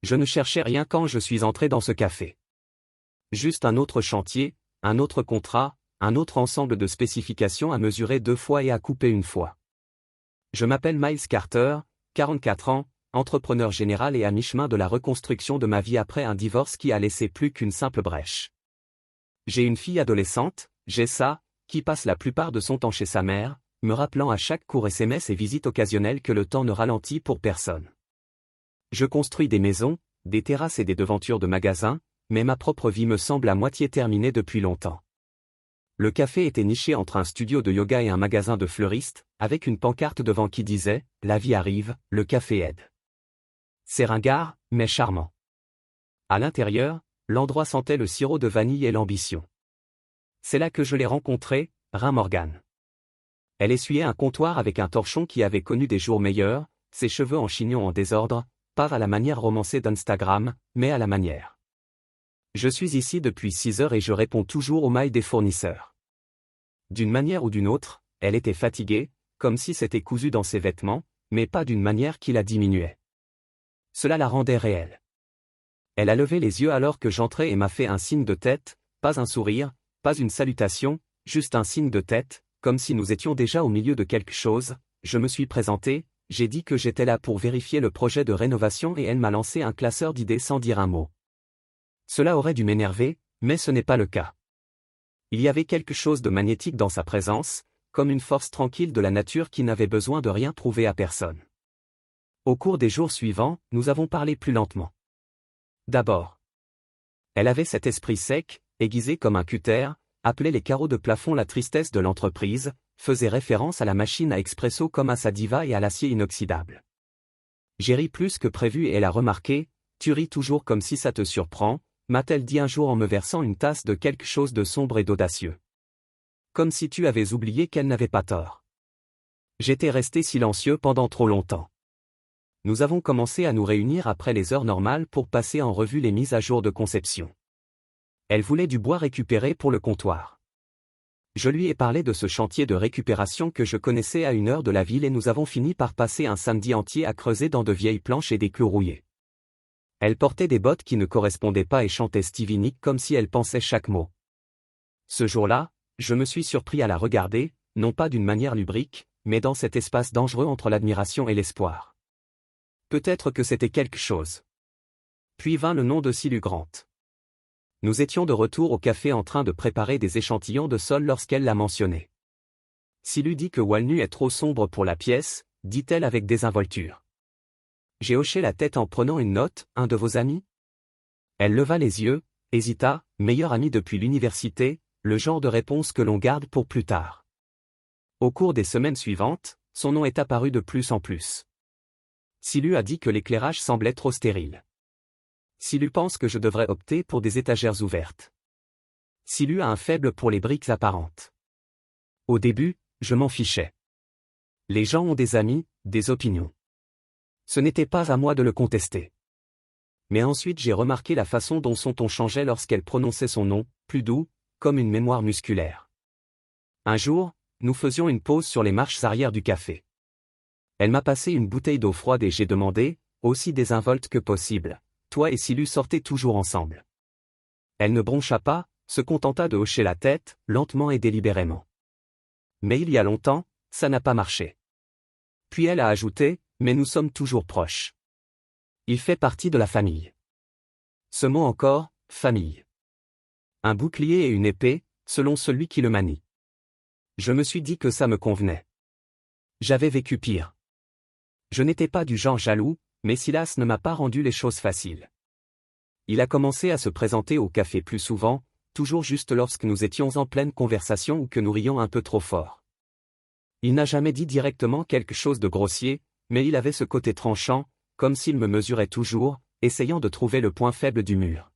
Je ne cherchais rien quand je suis entré dans ce café. Juste un autre chantier, un autre contrat, un autre ensemble de spécifications à mesurer 2 fois et à couper 1 fois. Je m'appelle Miles Carter, 44 ans, entrepreneur général et à mi-chemin de la reconstruction de ma vie après un divorce qui a laissé plus qu'une simple brèche. J'ai une fille adolescente, Jessa, qui passe la plupart de son temps chez sa mère, me rappelant à chaque court SMS et visite occasionnelle que le temps ne ralentit pour personne. Je construis des maisons, des terrasses et des devantures de magasins, mais ma propre vie me semble à moitié terminée depuis longtemps. Le café était niché entre un studio de yoga et un magasin de fleuristes, avec une pancarte devant qui disait « La vie arrive, le café aide ». C'est ringard, mais charmant. À l'intérieur, l'endroit sentait le sirop de vanille et l'ambition. C'est là que je l'ai rencontrée, Rin Morgan. Elle essuyait un comptoir avec un torchon qui avait connu des jours meilleurs, ses cheveux en chignon en désordre, pas à la manière romancée d'Instagram, mais à la manière. Je suis ici depuis 6 heures et je réponds toujours aux mails des fournisseurs. D'une manière ou d'une autre, elle était fatiguée, comme si c'était cousu dans ses vêtements, mais pas d'une manière qui la diminuait. Cela la rendait réelle. Elle a levé les yeux alors que j'entrais et m'a fait un signe de tête, pas un sourire, pas une salutation, juste un signe de tête, comme si nous étions déjà au milieu de quelque chose. Je me suis présenté, j'ai dit que j'étais là pour vérifier le projet de rénovation et elle m'a lancé un classeur d'idées sans dire un mot. Cela aurait dû m'énerver, mais ce n'est pas le cas. Il y avait quelque chose de magnétique dans sa présence, comme une force tranquille de la nature qui n'avait besoin de rien prouver à personne. Au cours des jours suivants, nous avons parlé plus lentement. D'abord, elle avait cet esprit sec, aiguisé comme un cutter, appelait les carreaux de plafond la tristesse de l'entreprise, faisait référence à la machine à expresso comme à sa diva et à l'acier inoxydable. J'ai ri plus que prévu et elle a remarqué, « Tu ris toujours comme si ça te surprend », m'a-t-elle dit un jour en me versant une tasse de quelque chose de sombre et d'audacieux. Comme si tu avais oublié qu'elle n'avait pas tort. J'étais resté silencieux pendant trop longtemps. Nous avons commencé à nous réunir après les heures normales pour passer en revue les mises à jour de conception. Elle voulait du bois récupéré pour le comptoir. Je lui ai parlé de ce chantier de récupération que je connaissais à 1 heure de la ville et nous avons fini par passer un samedi entier à creuser dans de vieilles planches et des clous rouillés. Elle portait des bottes qui ne correspondaient pas et chantait Stevie Nicks comme si elle pensait chaque mot. Ce jour-là, je me suis surpris à la regarder, non pas d'une manière lubrique, mais dans cet espace dangereux entre l'admiration et l'espoir. Peut-être que c'était quelque chose. Puis vint le nom de Silu Grant. Nous étions de retour au café en train de préparer des échantillons de sol lorsqu'elle l'a mentionné. Silu dit que Walnu est trop sombre pour la pièce, dit-elle avec désinvolture. J'ai hoché la tête en prenant une note, un de vos amis ? Elle leva les yeux, hésita, meilleur ami depuis l'université, le genre de réponse que l'on garde pour plus tard. Au cours des semaines suivantes, son nom est apparu de plus en plus. Silu a dit que l'éclairage semblait trop stérile. Silu pense que je devrais opter pour des étagères ouvertes. Silu a un faible pour les briques apparentes. Au début, je m'en fichais. Les gens ont des amis, des opinions. Ce n'était pas à moi de le contester. Mais ensuite j'ai remarqué la façon dont son ton changeait lorsqu'elle prononçait son nom, plus doux, comme une mémoire musculaire. Un jour, nous faisions une pause sur les marches arrière du café. Elle m'a passé une bouteille d'eau froide et j'ai demandé, aussi désinvolte que possible, « Toi et Silu sortez toujours ensemble ?» Elle ne broncha pas, se contenta de hocher la tête, lentement et délibérément. Mais il y a longtemps, ça n'a pas marché. Puis elle a ajouté, « Mais nous sommes toujours proches. Il fait partie de la famille. » Ce mot encore, famille. Un bouclier et une épée, selon celui qui le manie. Je me suis dit que ça me convenait. J'avais vécu pire. Je n'étais pas du genre jaloux, mais Silas ne m'a pas rendu les choses faciles. Il a commencé à se présenter au café plus souvent, toujours juste lorsque nous étions en pleine conversation ou que nous rions un peu trop fort. Il n'a jamais dit directement quelque chose de grossier, mais il avait ce côté tranchant, comme s'il me mesurait toujours, essayant de trouver le point faible du mur.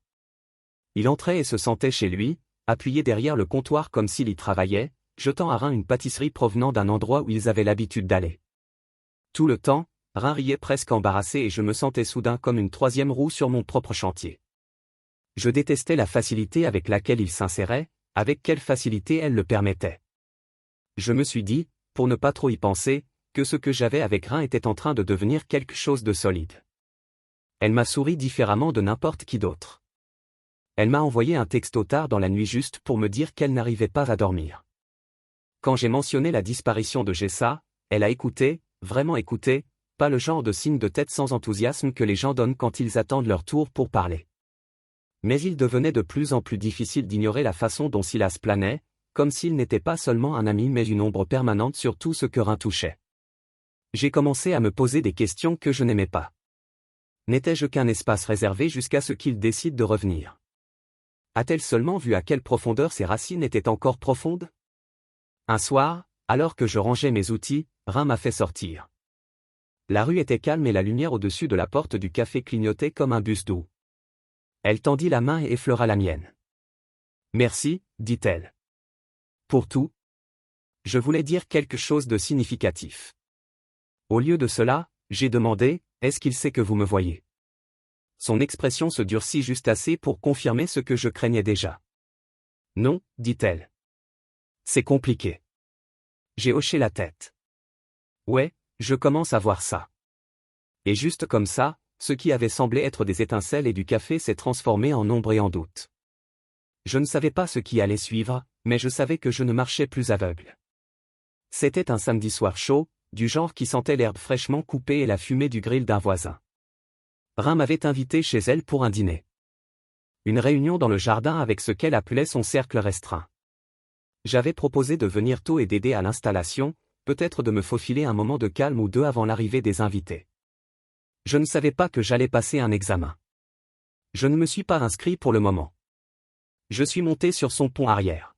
Il entrait et se sentait chez lui, appuyé derrière le comptoir comme s'il y travaillait, jetant à Rin une pâtisserie provenant d'un endroit où ils avaient l'habitude d'aller. Tout le temps, Rin riait presque embarrassé et je me sentais soudain comme une 3e roue sur mon propre chantier. Je détestais la facilité avec laquelle il s'insérait, avec quelle facilité elle le permettait. Je me suis dit, pour ne pas trop y penser, que ce que j'avais avec Rin était en train de devenir quelque chose de solide. Elle m'a souri différemment de n'importe qui d'autre. Elle m'a envoyé un texto tard dans la nuit juste pour me dire qu'elle n'arrivait pas à dormir. Quand j'ai mentionné la disparition de Jessa, elle a écouté, vraiment écouté, pas le genre de signe de tête sans enthousiasme que les gens donnent quand ils attendent leur tour pour parler. Mais il devenait de plus en plus difficile d'ignorer la façon dont Silas planait, comme s'il n'était pas seulement un ami mais une ombre permanente sur tout ce que Rhin touchait. J'ai commencé à me poser des questions que je n'aimais pas. N'étais-je qu'un espace réservé jusqu'à ce qu'il décide de revenir? A-t-elle seulement vu à quelle profondeur ses racines étaient encore profondes? Un soir, alors que je rangeais mes outils, Rhin m'a fait sortir. La rue était calme et la lumière au-dessus de la porte du café clignotait comme un bus doux. Elle tendit la main et effleura la mienne. Merci, dit-elle. Pour tout? Je voulais dire quelque chose de significatif. Au lieu de cela, j'ai demandé, est-ce qu'il sait que vous me voyez? Son expression se durcit juste assez pour confirmer ce que je craignais déjà. Non, dit-elle. C'est compliqué. J'ai hoché la tête. Ouais, je commence à voir ça. Et juste comme ça, ce qui avait semblé être des étincelles et du café s'est transformé en ombre et en doute. Je ne savais pas ce qui allait suivre, mais je savais que je ne marchais plus aveugle. C'était un samedi soir chaud, du genre qui sentait l'herbe fraîchement coupée et la fumée du grill d'un voisin. Rhin m'avait invité chez elle pour un dîner. Une réunion dans le jardin avec ce qu'elle appelait son cercle restreint. J'avais proposé de venir tôt et d'aider à l'installation, peut-être de me faufiler un moment de calme ou deux avant l'arrivée des invités. Je ne savais pas que j'allais passer un examen. Je ne me suis pas inscrit pour le moment. Je suis monté sur son pont arrière.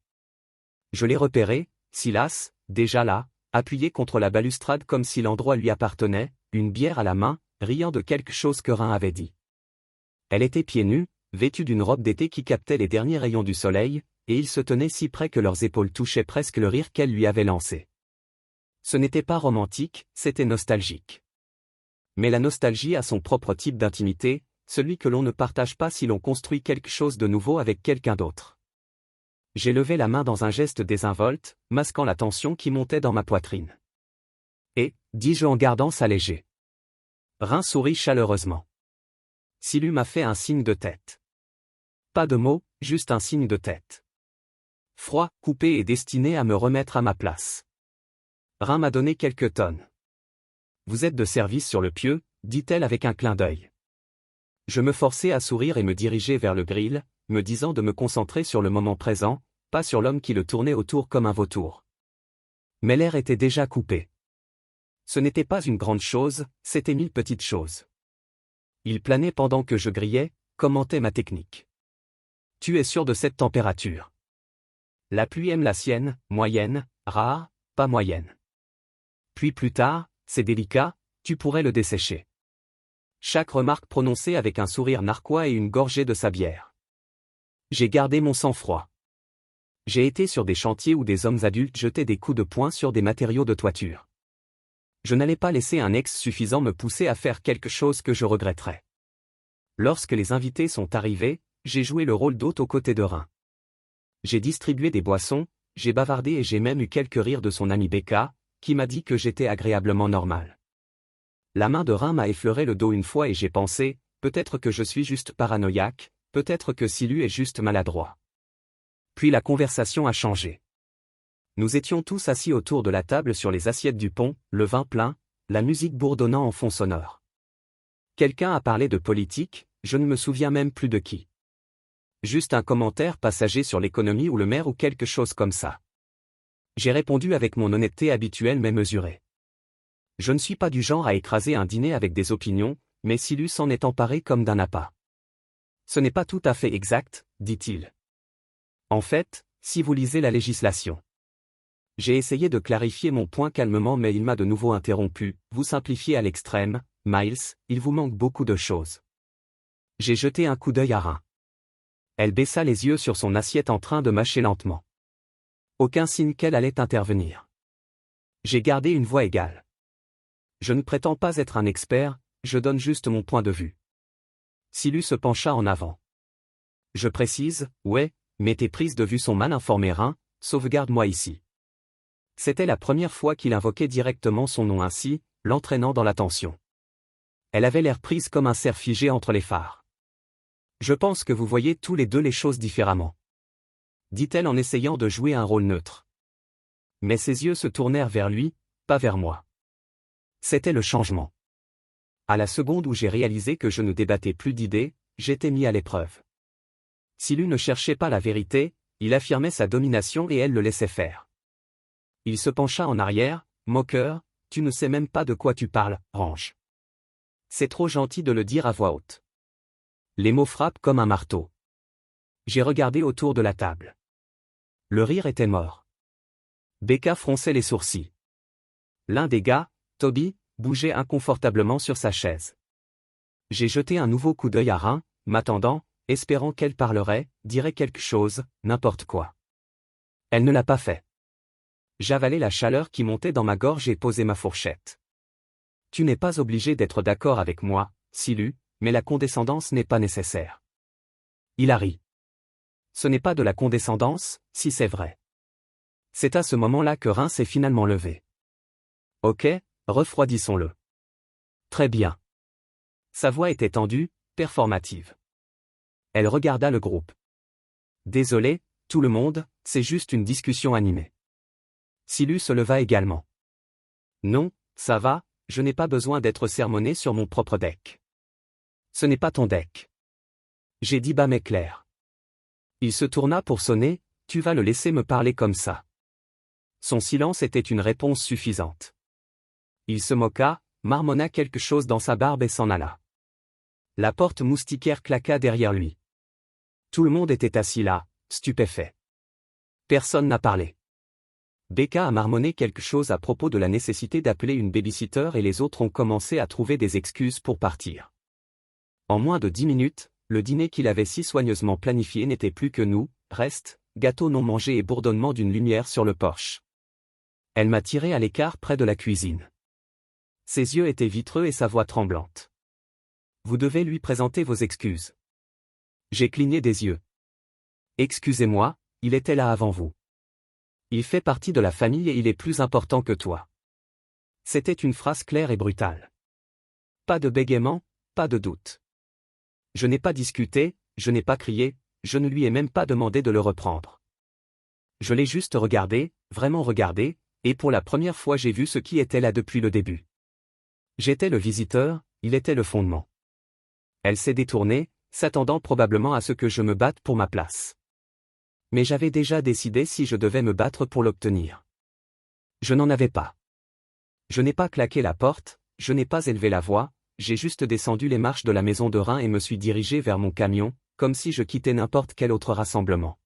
Je l'ai repéré, Silas, déjà là, appuyé contre la balustrade comme si l'endroit lui appartenait, une bière à la main, riant de quelque chose que Rhin avait dit. Elle était pieds nus, vêtue d'une robe d'été qui captait les derniers rayons du soleil, et ils se tenaient si près que leurs épaules touchaient presque le rire qu'elle lui avait lancé. Ce n'était pas romantique, c'était nostalgique. Mais la nostalgie a son propre type d'intimité, celui que l'on ne partage pas si l'on construit quelque chose de nouveau avec quelqu'un d'autre. J'ai levé la main dans un geste désinvolte, masquant la tension qui montait dans ma poitrine. Et, dis-je en gardant ça léger. Rhin sourit chaleureusement. Silu m'a fait un signe de tête. Pas de mots, juste un signe de tête. Froid, coupé et destiné à me remettre à ma place. Rhin m'a donné quelques tonnes. Vous êtes de service sur le pieu, dit-elle avec un clin d'œil. Je me forçai à sourire et me diriger vers le grill, me disant de me concentrer sur le moment présent, pas sur l'homme qui le tournait autour comme un vautour. Mais l'air était déjà coupé. Ce n'était pas une grande chose, c'était 1000 petites choses. Il planait pendant que je grillais, commentait ma technique. Tu es sûr de cette température? La pluie aime la sienne, moyenne, rare, pas moyenne. Puis plus tard, c'est délicat, tu pourrais le dessécher. Chaque remarque prononcée avec un sourire narquois et une gorgée de sa bière. J'ai gardé mon sang-froid. J'ai été sur des chantiers où des hommes adultes jetaient des coups de poing sur des matériaux de toiture. Je n'allais pas laisser un ex suffisant me pousser à faire quelque chose que je regretterais. Lorsque les invités sont arrivés, j'ai joué le rôle d'hôte aux côtés de Rhin. J'ai distribué des boissons, j'ai bavardé et j'ai même eu quelques rires de son ami Becca, qui m'a dit que j'étais agréablement normal. La main de Rhin m'a effleuré le dos une fois et j'ai pensé, peut-être que je suis juste paranoïaque, peut-être que Silu est juste maladroit. Puis la conversation a changé. Nous étions tous assis autour de la table sur les assiettes du pont, le vin plein, la musique bourdonnant en fond sonore. Quelqu'un a parlé de politique, je ne me souviens même plus de qui. Juste un commentaire passager sur l'économie ou le maire ou quelque chose comme ça. J'ai répondu avec mon honnêteté habituelle mais mesurée. Je ne suis pas du genre à écraser un dîner avec des opinions, mais Silu s'en est emparé comme d'un appât. Ce n'est pas tout à fait exact, dit-il. En fait, si vous lisez la législation. J'ai essayé de clarifier mon point calmement mais il m'a de nouveau interrompu, vous simplifiez à l'extrême, Miles, il vous manque beaucoup de choses. J'ai jeté un coup d'œil à Rhin. Elle baissa les yeux sur son assiette en train de mâcher lentement. Aucun signe qu'elle allait intervenir. J'ai gardé une voix égale. Je ne prétends pas être un expert, je donne juste mon point de vue. Silu se pencha en avant. Je précise, ouais, mais tes prises de vue sont mal informées Rhin, sauvegarde-moi ici. C'était la première fois qu'il invoquait directement son nom ainsi, l'entraînant dans l'attention. Elle avait l'air prise comme un cerf figé entre les phares. Je pense que vous voyez tous les deux les choses différemment, dit-elle en essayant de jouer un rôle neutre. Mais ses yeux se tournèrent vers lui, pas vers moi. C'était le changement. À la seconde où j'ai réalisé que je ne débattais plus d'idées, j'étais mis à l'épreuve. Silu ne cherchait pas la vérité, il affirmait sa domination et elle le laissait faire. Il se pencha en arrière, moqueur, tu ne sais même pas de quoi tu parles, range. C'est trop gentil de le dire à voix haute. Les mots frappent comme un marteau. J'ai regardé autour de la table. Le rire était mort. Becca fronçait les sourcils. L'un des gars, Toby, bougeait inconfortablement sur sa chaise. J'ai jeté un nouveau coup d'œil à Rhin, m'attendant, espérant qu'elle parlerait, dirait quelque chose, n'importe quoi. Elle ne l'a pas fait. J'avalai la chaleur qui montait dans ma gorge et posai ma fourchette. Tu n'es pas obligé d'être d'accord avec moi, Silu, mais la condescendance n'est pas nécessaire. Il a ri. Ce n'est pas de la condescendance, si c'est vrai. C'est à ce moment-là que Rhin s'est finalement levé. Ok, refroidissons-le. Très bien. Sa voix était tendue, performative. Elle regarda le groupe. Désolé, tout le monde, c'est juste une discussion animée. Silu se leva également. Non, ça va, je n'ai pas besoin d'être sermonné sur mon propre deck. Ce n'est pas ton deck. J'ai dit bas mais clair. Il se tourna pour sonner, tu vas le laisser me parler comme ça. Son silence était une réponse suffisante. Il se moqua, marmonna quelque chose dans sa barbe et s'en alla. La porte moustiquaire claqua derrière lui. Tout le monde était assis là, stupéfait. Personne n'a parlé. Becca a marmonné quelque chose à propos de la nécessité d'appeler une babysitter et les autres ont commencé à trouver des excuses pour partir. En moins de 10 minutes, le dîner qu'il avait si soigneusement planifié n'était plus que nous, reste, gâteau non mangé et bourdonnement d'une lumière sur le porche. Elle m'a tiré à l'écart près de la cuisine. Ses yeux étaient vitreux et sa voix tremblante. Vous devez lui présenter vos excuses. J'ai cligné des yeux. Excusez-moi, il était là avant vous. Il fait partie de la famille et il est plus important que toi. C'était une phrase claire et brutale. Pas de bégaiement, pas de doute. Je n'ai pas discuté, je n'ai pas crié, je ne lui ai même pas demandé de le reprendre. Je l'ai juste regardé, vraiment regardé, et pour la première fois j'ai vu ce qui était là depuis le début. J'étais le visiteur, il était le fondement. Elle s'est détournée, s'attendant probablement à ce que je me batte pour ma place. Mais j'avais déjà décidé si je devais me battre pour l'obtenir. Je n'en avais pas. Je n'ai pas claqué la porte, je n'ai pas élevé la voix, j'ai juste descendu les marches de la maison de Rhin et me suis dirigé vers mon camion, comme si je quittais n'importe quel autre rassemblement.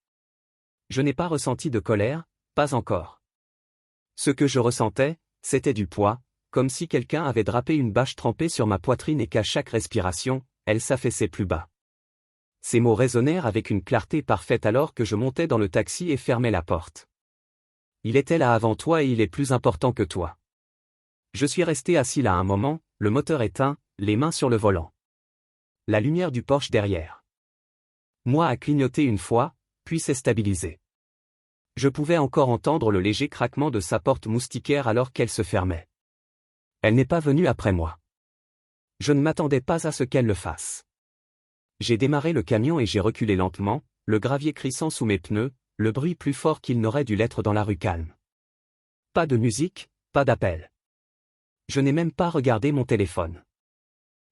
Je n'ai pas ressenti de colère, pas encore. Ce que je ressentais, c'était du poids, comme si quelqu'un avait drapé une bâche trempée sur ma poitrine et qu'à chaque respiration, elle s'affaissait plus bas. Ces mots résonnèrent avec une clarté parfaite alors que je montais dans le taxi et fermais la porte. Il était là avant toi et il est plus important que toi. Je suis resté assis là un moment, le moteur éteint, les mains sur le volant. La lumière du Porsche derrière. Moi a clignoté une fois, puis s'est stabilisé. Je pouvais encore entendre le léger craquement de sa porte moustiquaire alors qu'elle se fermait. Elle n'est pas venue après moi. Je ne m'attendais pas à ce qu'elle le fasse. J'ai démarré le camion et j'ai reculé lentement, le gravier crissant sous mes pneus, le bruit plus fort qu'il n'aurait dû l'être dans la rue calme. Pas de musique, pas d'appel. Je n'ai même pas regardé mon téléphone.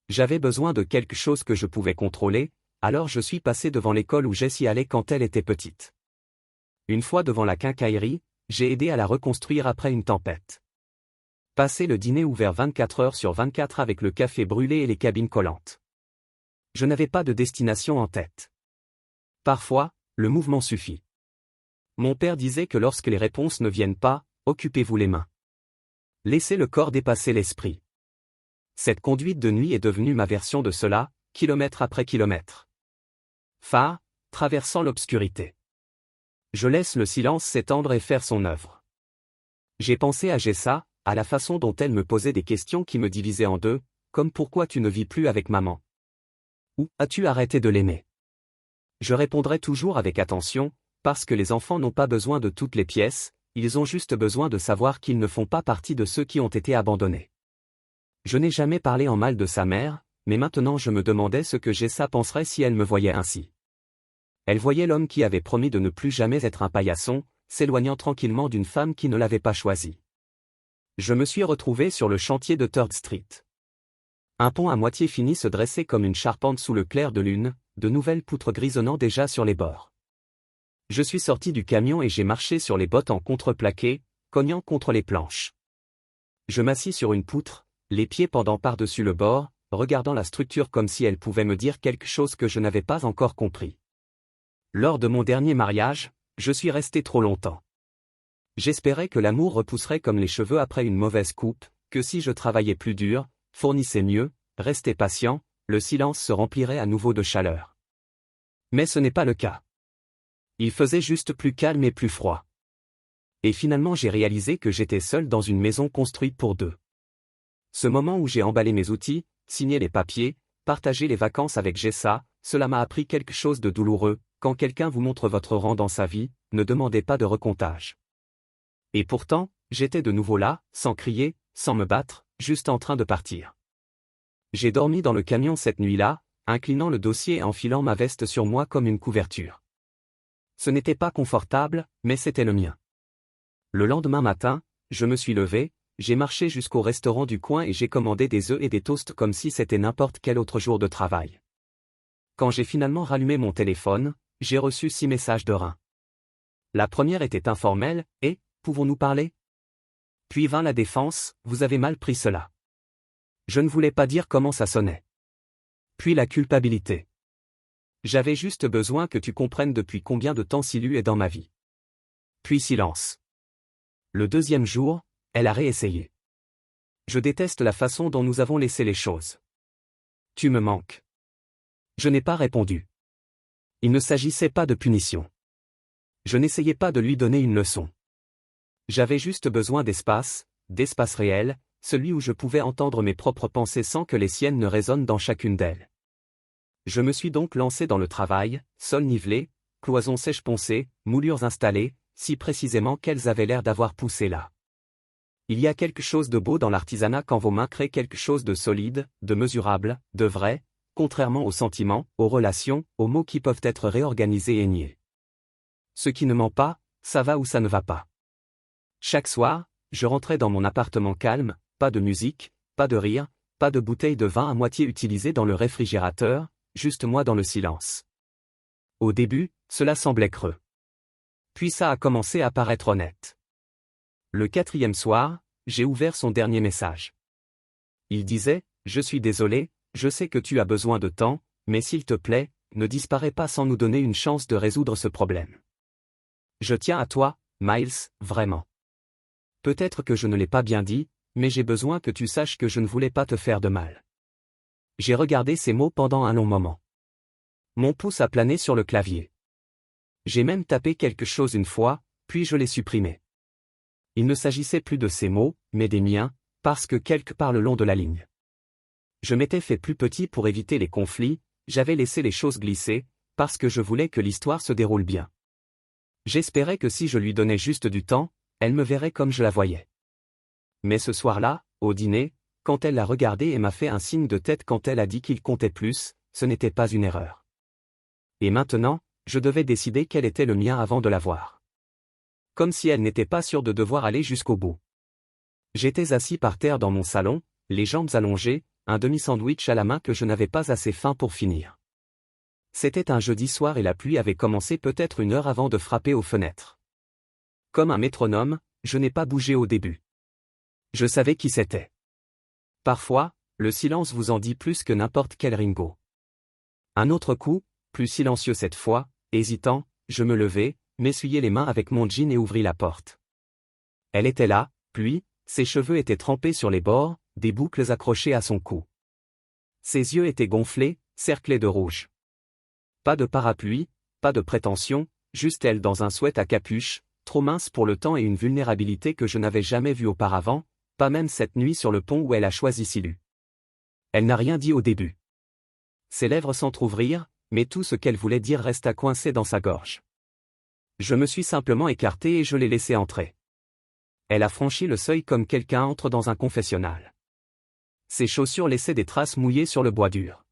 J'avais besoin de quelque chose que je pouvais contrôler, alors je suis passé devant l'école où Jessie allait quand elle était petite. Une fois devant la quincaillerie, j'ai aidé à la reconstruire après une tempête. Passer le dîner ouvert 24 heures sur 24 avec le café brûlé et les cabines collantes. Je n'avais pas de destination en tête. Parfois, le mouvement suffit. Mon père disait que lorsque les réponses ne viennent pas, occupez-vous les mains. Laissez le corps dépasser l'esprit. Cette conduite de nuit est devenue ma version de cela, kilomètre après kilomètre. Phare, traversant l'obscurité. Je laisse le silence s'étendre et faire son œuvre. J'ai pensé à Jessa, à la façon dont elle me posait des questions qui me divisaient en deux, comme pourquoi tu ne vis plus avec maman? Ou as-tu arrêté de l'aimer? Je répondrai toujours avec attention, parce que les enfants n'ont pas besoin de toutes les pièces, ils ont juste besoin de savoir qu'ils ne font pas partie de ceux qui ont été abandonnés. Je n'ai jamais parlé en mal de sa mère, mais maintenant je me demandais ce que Jessa penserait si elle me voyait ainsi. Elle voyait l'homme qui avait promis de ne plus jamais être un paillasson, s'éloignant tranquillement d'une femme qui ne l'avait pas choisi. Je me suis retrouvé sur le chantier de 3rd Street. Un pont à moitié fini se dressait comme une charpente sous le clair de lune, de nouvelles poutres grisonnant déjà sur les bords. Je suis sorti du camion et j'ai marché sur les bottes en contreplaqué, cognant contre les planches. Je m'assis sur une poutre, les pieds pendant par-dessus le bord, regardant la structure comme si elle pouvait me dire quelque chose que je n'avais pas encore compris. Lors de mon dernier mariage, je suis resté trop longtemps. J'espérais que l'amour repousserait comme les cheveux après une mauvaise coupe, que si je travaillais plus dur, fournissais mieux, restais patient, le silence se remplirait à nouveau de chaleur. Mais ce n'est pas le cas. Il faisait juste plus calme et plus froid. Et finalement j'ai réalisé que j'étais seul dans une maison construite pour deux. Ce moment où j'ai emballé mes outils, signé les papiers, partagé les vacances avec Jessa, cela m'a appris quelque chose de douloureux. Quand quelqu'un vous montre votre rang dans sa vie, ne demandez pas de recomptage. Et pourtant, j'étais de nouveau là, sans crier, sans me battre, juste en train de partir. J'ai dormi dans le camion cette nuit-là, inclinant le dossier et enfilant ma veste sur moi comme une couverture. Ce n'était pas confortable, mais c'était le mien. Le lendemain matin, je me suis levé, j'ai marché jusqu'au restaurant du coin et j'ai commandé des œufs et des toasts comme si c'était n'importe quel autre jour de travail. Quand j'ai finalement rallumé mon téléphone, j'ai reçu 6 messages de Rhin. La première était informelle, et « Pouvons-nous parler ?» Puis vint la défense, « Vous avez mal pris cela. » Je ne voulais pas dire comment ça sonnait. Puis la culpabilité. J'avais juste besoin que tu comprennes depuis combien de temps Silu est dans ma vie. Puis silence. Le deuxième jour, elle a réessayé. Je déteste la façon dont nous avons laissé les choses. Tu me manques. Je n'ai pas répondu. Il ne s'agissait pas de punition. Je n'essayais pas de lui donner une leçon. J'avais juste besoin d'espace réel, celui où je pouvais entendre mes propres pensées sans que les siennes ne résonnent dans chacune d'elles. Je me suis donc lancé dans le travail, sol nivelé, cloisons sèches poncées, moulures installées, si précisément qu'elles avaient l'air d'avoir poussé là. Il y a quelque chose de beau dans l'artisanat quand vos mains créent quelque chose de solide, de mesurable, de vrai, contrairement aux sentiments, aux relations, aux mots qui peuvent être réorganisés et niés. Ce qui ne ment pas, ça va ou ça ne va pas. Chaque soir, je rentrais dans mon appartement calme, pas de musique, pas de rire, pas de bouteille de vin à moitié utilisée dans le réfrigérateur, juste moi dans le silence. Au début, cela semblait creux. Puis ça a commencé à paraître honnête. Le 4e soir, j'ai ouvert son dernier message. Il disait, « Je suis désolé, je sais que tu as besoin de temps, mais s'il te plaît, ne disparais pas sans nous donner une chance de résoudre ce problème. Je tiens à toi, Miles, vraiment. Peut-être que je ne l'ai pas bien dit, mais j'ai besoin que tu saches que je ne voulais pas te faire de mal. » J'ai regardé ces mots pendant un long moment. Mon pouce a plané sur le clavier. J'ai même tapé quelque chose une fois, puis je l'ai supprimé. Il ne s'agissait plus de ces mots, mais des miens, parce que quelque part le long de la ligne. Je m'étais fait plus petit pour éviter les conflits, j'avais laissé les choses glisser, parce que je voulais que l'histoire se déroule bien. J'espérais que si je lui donnais juste du temps, elle me verrait comme je la voyais. Mais ce soir-là, au dîner, quand elle l'a regardé et m'a fait un signe de tête quand elle a dit qu'il comptait plus, ce n'était pas une erreur. Et maintenant, je devais décider quel était le mien avant de la voir. Comme si elle n'était pas sûre de devoir aller jusqu'au bout. J'étais assis par terre dans mon salon, les jambes allongées, un demi-sandwich à la main que je n'avais pas assez faim pour finir. C'était un jeudi soir et la pluie avait commencé peut-être 1 heure avant de frapper aux fenêtres. Comme un métronome, je n'ai pas bougé au début. Je savais qui c'était. Parfois, le silence vous en dit plus que n'importe quel Ringo. Un autre coup, plus silencieux cette fois, hésitant, je me levai, m'essuyai les mains avec mon jean et ouvris la porte. Elle était là, puis, ses cheveux étaient trempés sur les bords, des boucles accrochées à son cou. Ses yeux étaient gonflés, cerclés de rouge. Pas de parapluie, pas de prétention, juste elle dans un sweat à capuche, trop mince pour le temps et une vulnérabilité que je n'avais jamais vue auparavant, pas même cette nuit sur le pont où elle a choisi Silu. Elle n'a rien dit au début. Ses lèvres s'entr'ouvrirent, mais tout ce qu'elle voulait dire resta coincé dans sa gorge. Je me suis simplement écarté et je l'ai laissé entrer. Elle a franchi le seuil comme quelqu'un entre dans un confessionnal. Ses chaussures laissaient des traces mouillées sur le bois dur.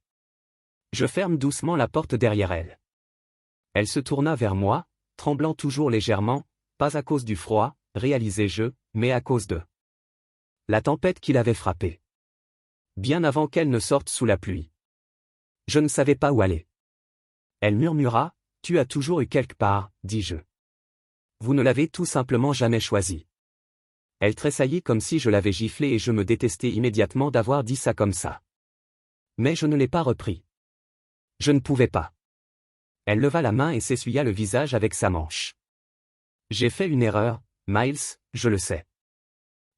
Je ferme doucement la porte derrière elle. Elle se tourna vers moi, tremblant toujours légèrement, pas à cause du froid, réalisai-je, mais à cause de la tempête qui l'avait frappée. Bien avant qu'elle ne sorte sous la pluie. Je ne savais pas où aller. Elle murmura, « Tu as toujours eu quelque part, dis-je. Vous ne l'avez tout simplement jamais choisi. » Elle tressaillit comme si je l'avais giflée et je me détestais immédiatement d'avoir dit ça comme ça. Mais je ne l'ai pas repris. Je ne pouvais pas. Elle leva la main et s'essuya le visage avec sa manche. J'ai fait une erreur, Miles, je le sais.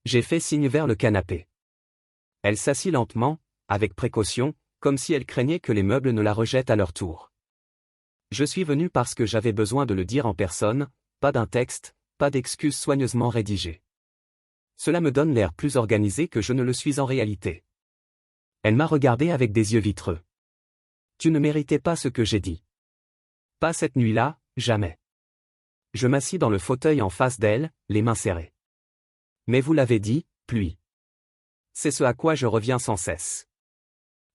J'ai fait signe vers le canapé. Elle s'assit lentement, avec précaution, comme si elle craignait que les meubles ne la rejettent à leur tour. Je suis venu parce que j'avais besoin de le dire en personne, pas d'un texte, pas d'excuses soigneusement rédigées. Cela me donne l'air plus organisé que je ne le suis en réalité. Elle m'a regardé avec des yeux vitreux. Tu ne méritais pas ce que j'ai dit. Pas cette nuit-là, jamais. Je m'assis dans le fauteuil en face d'elle, les mains serrées. Mais vous l'avez dit, pluie. C'est ce à quoi je reviens sans cesse.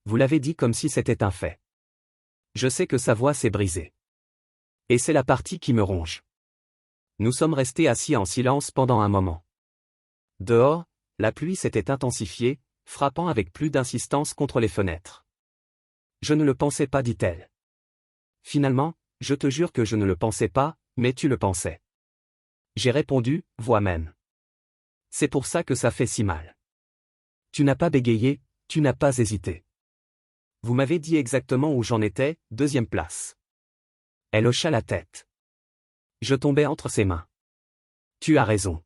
Vous l'avez dit comme si c'était un fait. Je sais que sa voix s'est brisée. Et c'est la partie qui me ronge. Nous sommes restés assis en silence pendant un moment. Dehors, la pluie s'était intensifiée, frappant avec plus d'insistance contre les fenêtres. Je ne le pensais pas, dit-elle. Finalement, je te jure que je ne le pensais pas, mais tu le pensais. J'ai répondu, voix même. C'est pour ça que ça fait si mal. Tu n'as pas bégayé, tu n'as pas hésité. Vous m'avez dit exactement où j'en étais, deuxième place. Elle hocha la tête. Je tombais entre ses mains. Tu as raison.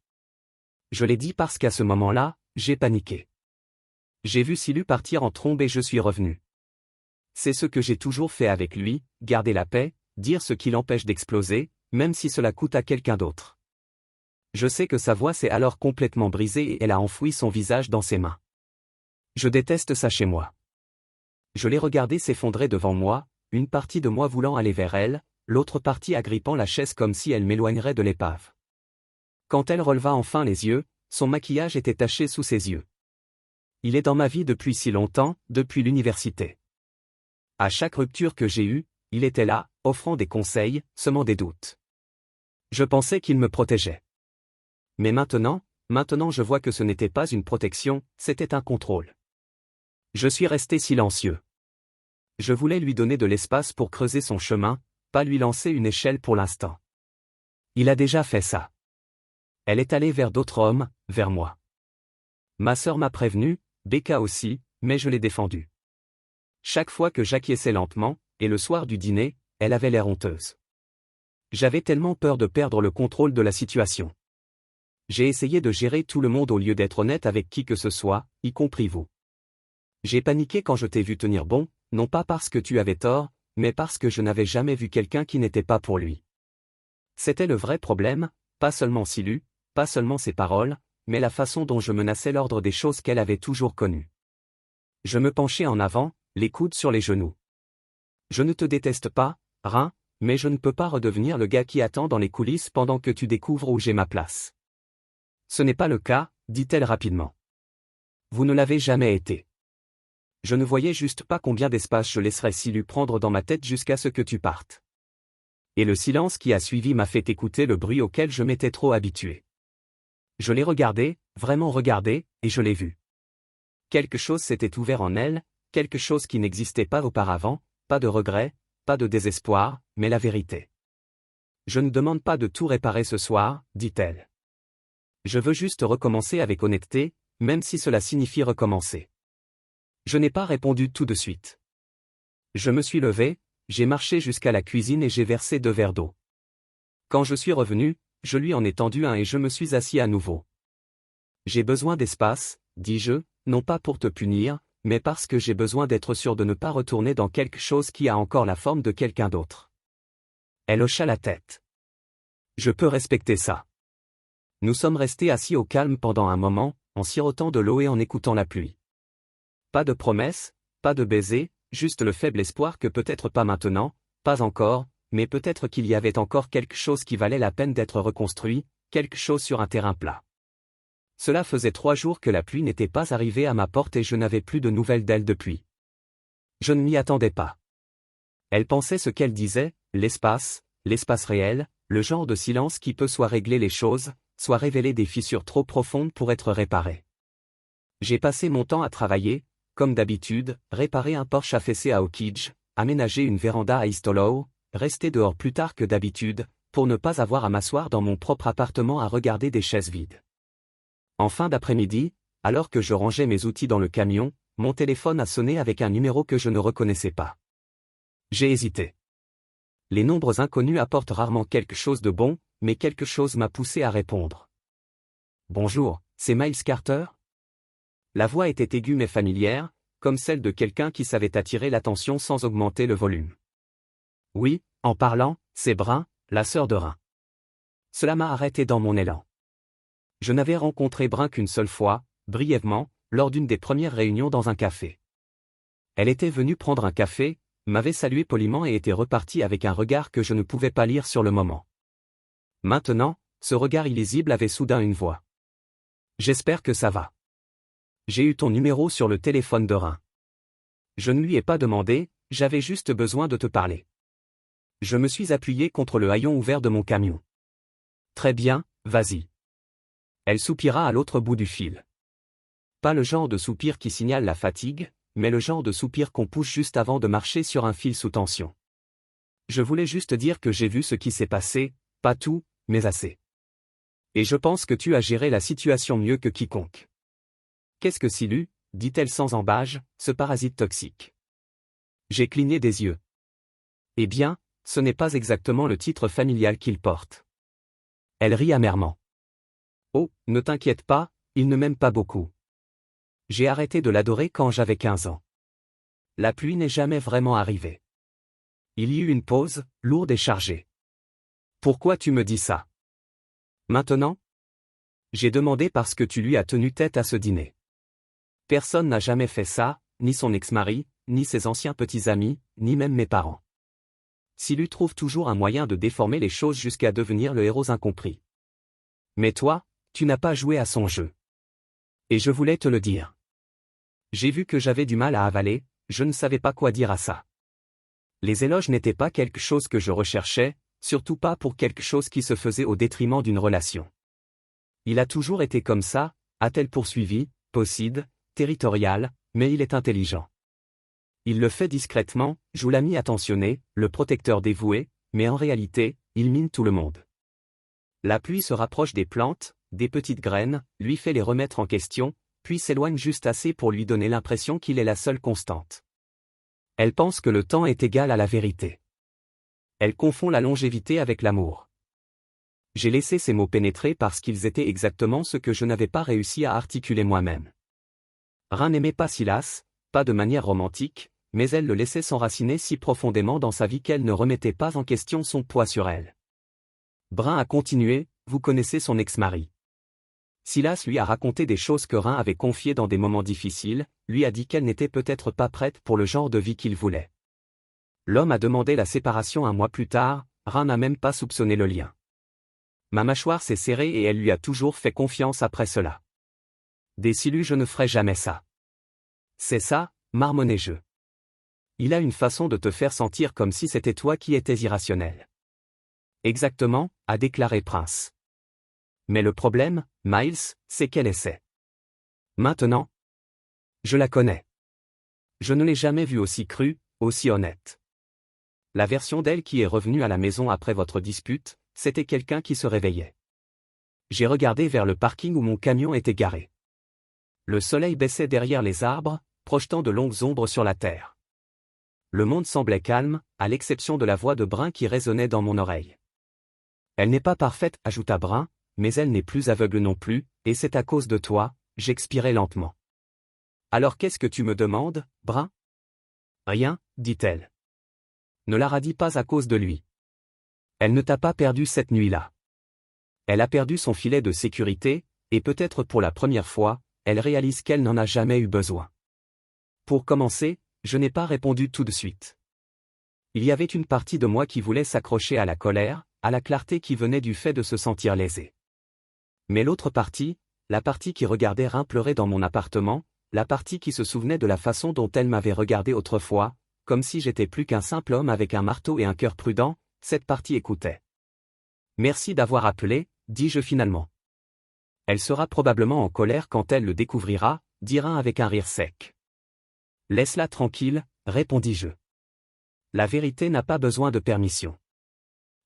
Je l'ai dit parce qu'à ce moment-là, j'ai paniqué. J'ai vu Silu partir en trombe et je suis revenu. C'est ce que j'ai toujours fait avec lui, garder la paix, dire ce qui l'empêche d'exploser, même si cela coûte à quelqu'un d'autre. Je sais que sa voix s'est alors complètement brisée et elle a enfoui son visage dans ses mains. Je déteste ça chez moi. Je l'ai regardée s'effondrer devant moi, une partie de moi voulant aller vers elle, l'autre partie agrippant la chaise comme si elle m'éloignerait de l'épave. Quand elle releva enfin les yeux, son maquillage était taché sous ses yeux. Il est dans ma vie depuis si longtemps, depuis l'université. À chaque rupture que j'ai eue, il était là, offrant des conseils, semant des doutes. Je pensais qu'il me protégeait. Mais maintenant je vois que ce n'était pas une protection, c'était un contrôle. Je suis resté silencieux. Je voulais lui donner de l'espace pour creuser son chemin, pas lui lancer une échelle pour l'instant. Il a déjà fait ça. Elle est allée vers d'autres hommes, vers moi. Ma sœur m'a prévenu, Becca aussi, mais je l'ai défendue. Chaque fois que j'acquiesçais lentement, et le soir du dîner, elle avait l'air honteuse. J'avais tellement peur de perdre le contrôle de la situation. J'ai essayé de gérer tout le monde au lieu d'être honnête avec qui que ce soit, y compris vous. J'ai paniqué quand je t'ai vu tenir bon, non pas parce que tu avais tort, mais parce que je n'avais jamais vu quelqu'un qui n'était pas pour lui. C'était le vrai problème, pas seulement Silu, pas seulement ses paroles, mais la façon dont je menaçais l'ordre des choses qu'elle avait toujours connues. Je me penchai en avant, les coudes sur les genoux. Je ne te déteste pas, Rein, mais je ne peux pas redevenir le gars qui attend dans les coulisses pendant que tu découvres où j'ai ma place. Ce n'est pas le cas, dit-elle rapidement. Vous ne l'avez jamais été. Je ne voyais juste pas combien d'espace je laisserais Silu prendre dans ma tête jusqu'à ce que tu partes. Et le silence qui a suivi m'a fait écouter le bruit auquel je m'étais trop habitué. Je l'ai regardé, vraiment regardé, et je l'ai vu. Quelque chose s'était ouvert en elle, quelque chose qui n'existait pas auparavant, pas de regret, pas de désespoir, mais la vérité. Je ne demande pas de tout réparer ce soir, dit-elle. Je veux juste recommencer avec honnêteté, même si cela signifie recommencer. Je n'ai pas répondu tout de suite. Je me suis levé, j'ai marché jusqu'à la cuisine et j'ai versé 2 verres d'eau. Quand je suis revenu, je lui en ai tendu un et je me suis assis à nouveau. J'ai besoin d'espace, dis-je, non pas pour te punir, mais parce que j'ai besoin d'être sûr de ne pas retourner dans quelque chose qui a encore la forme de quelqu'un d'autre. Elle hocha la tête. Je peux respecter ça. Nous sommes restés assis au calme pendant un moment, en sirotant de l'eau et en écoutant la pluie. Pas de promesses, pas de baisers, juste le faible espoir que peut-être pas maintenant, pas encore, mais peut-être qu'il y avait encore quelque chose qui valait la peine d'être reconstruit, quelque chose sur un terrain plat. Cela faisait 3 jours que la pluie n'était pas arrivée à ma porte et je n'avais plus de nouvelles d'elle depuis. Je ne m'y attendais pas. Elle pensait ce qu'elle disait, l'espace réel, le genre de silence qui peut soit régler les choses, soit révéler des fissures trop profondes pour être réparées. J'ai passé mon temps à travailler, comme d'habitude, réparer un Porsche affaissé à Oakidge, aménager une véranda à East Hollow, rester dehors plus tard que d'habitude, pour ne pas avoir à m'asseoir dans mon propre appartement à regarder des chaises vides. En fin d'après-midi, alors que je rangeais mes outils dans le camion, mon téléphone a sonné avec un numéro que je ne reconnaissais pas. J'ai hésité. Les nombres inconnus apportent rarement quelque chose de bon, mais quelque chose m'a poussé à répondre. Bonjour, c'est Miles Carter? La voix était aiguë mais familière, comme celle de quelqu'un qui savait attirer l'attention sans augmenter le volume. Oui, en parlant, c'est Brun, la sœur de Rhin. Cela m'a arrêté dans mon élan. Je n'avais rencontré Brun qu'une seule fois, brièvement, lors d'une des premières réunions dans un café. Elle était venue prendre un café, m'avait salué poliment et était repartie avec un regard que je ne pouvais pas lire sur le moment. Maintenant, ce regard illisible avait soudain une voix. J'espère que ça va. J'ai eu ton numéro sur le téléphone de Rhin. Je ne lui ai pas demandé, j'avais juste besoin de te parler. Je me suis appuyé contre le haillon ouvert de mon camion. Très bien, vas-y. Elle soupira à l'autre bout du fil. Pas le genre de soupir qui signale la fatigue, mais le genre de soupir qu'on pousse juste avant de marcher sur un fil sous tension. Je voulais juste dire que j'ai vu ce qui s'est passé, pas tout, mais assez. Et je pense que tu as géré la situation mieux que quiconque. Qu'est-ce que Silu, dit-elle sans embâge, ce parasite toxique? J'ai cligné des yeux. Eh bien, ce n'est pas exactement le titre familial qu'il porte. Elle rit amèrement. Oh, ne t'inquiète pas, il ne m'aime pas beaucoup. J'ai arrêté de l'adorer quand j'avais 15 ans. La pluie n'est jamais vraiment arrivée. Il y eut une pause, lourde et chargée. Pourquoi tu me dis ça? Maintenant? J'ai demandé parce que tu lui as tenu tête à ce dîner. Personne n'a jamais fait ça, ni son ex-mari, ni ses anciens petits amis, ni même mes parents. Silu trouve toujours un moyen de déformer les choses jusqu'à devenir le héros incompris. Mais toi, tu n'as pas joué à son jeu. Et je voulais te le dire. J'ai vu que j'avais du mal à avaler, je ne savais pas quoi dire à ça. Les éloges n'étaient pas quelque chose que je recherchais, surtout pas pour quelque chose qui se faisait au détriment d'une relation. Il a toujours été comme ça, a-t-elle poursuivi, possible, territorial, mais il est intelligent. Il le fait discrètement, joue l'ami attentionné, le protecteur dévoué, mais en réalité, il mine tout le monde. La pluie se rapproche des plantes, des petites graines, lui fait les remettre en question, puis s'éloigne juste assez pour lui donner l'impression qu'il est la seule constante. Elle pense que le temps est égal à la vérité. Elle confond la longévité avec l'amour. J'ai laissé ces mots pénétrer parce qu'ils étaient exactement ce que je n'avais pas réussi à articuler moi-même. Rhin n'aimait pas Silas, pas de manière romantique, mais elle le laissait s'enraciner si profondément dans sa vie qu'elle ne remettait pas en question son poids sur elle. Brun a continué, vous connaissez son ex-mari. Silas lui a raconté des choses que Rhin avait confiées dans des moments difficiles, lui a dit qu'elle n'était peut-être pas prête pour le genre de vie qu'il voulait. L'homme a demandé la séparation un mois plus tard, Rhin n'a même pas soupçonné le lien. Ma mâchoire s'est serrée et elle lui a toujours fait confiance après cela. Des Silu, je ne ferai jamais ça. C'est ça, marmonnai-je. Il a une façon de te faire sentir comme si c'était toi qui étais irrationnel. Exactement, a déclaré Prince. Mais le problème, Miles, c'est qu'elle essaie. Maintenant, je la connais. Je ne l'ai jamais vue aussi crue, aussi honnête. La version d'elle qui est revenue à la maison après votre dispute, c'était quelqu'un qui se réveillait. J'ai regardé vers le parking où mon camion était garé. Le soleil baissait derrière les arbres, projetant de longues ombres sur la terre. Le monde semblait calme, à l'exception de la voix de Brun qui résonnait dans mon oreille. Elle n'est pas parfaite, ajouta Brun, mais elle n'est plus aveugle non plus, et c'est à cause de toi, j'expirai lentement. Alors qu'est-ce que tu me demandes, Brun? Rien, dit-elle. Ne la radis pas à cause de lui. Elle ne t'a pas perdu cette nuit-là. Elle a perdu son filet de sécurité, et peut-être pour la première fois, elle réalise qu'elle n'en a jamais eu besoin. Pour commencer, je n'ai pas répondu tout de suite. Il y avait une partie de moi qui voulait s'accrocher à la colère, à la clarté qui venait du fait de se sentir lésé. Mais l'autre partie, la partie qui regardait Rhin pleurer dans mon appartement, la partie qui se souvenait de la façon dont elle m'avait regardé autrefois, comme si j'étais plus qu'un simple homme avec un marteau et un cœur prudent, cette partie écoutait. Merci d'avoir appelé, dis-je finalement. Elle sera probablement en colère quand elle le découvrira, dit Rhin avec un rire sec. Laisse-la tranquille, répondis-je. La vérité n'a pas besoin de permission.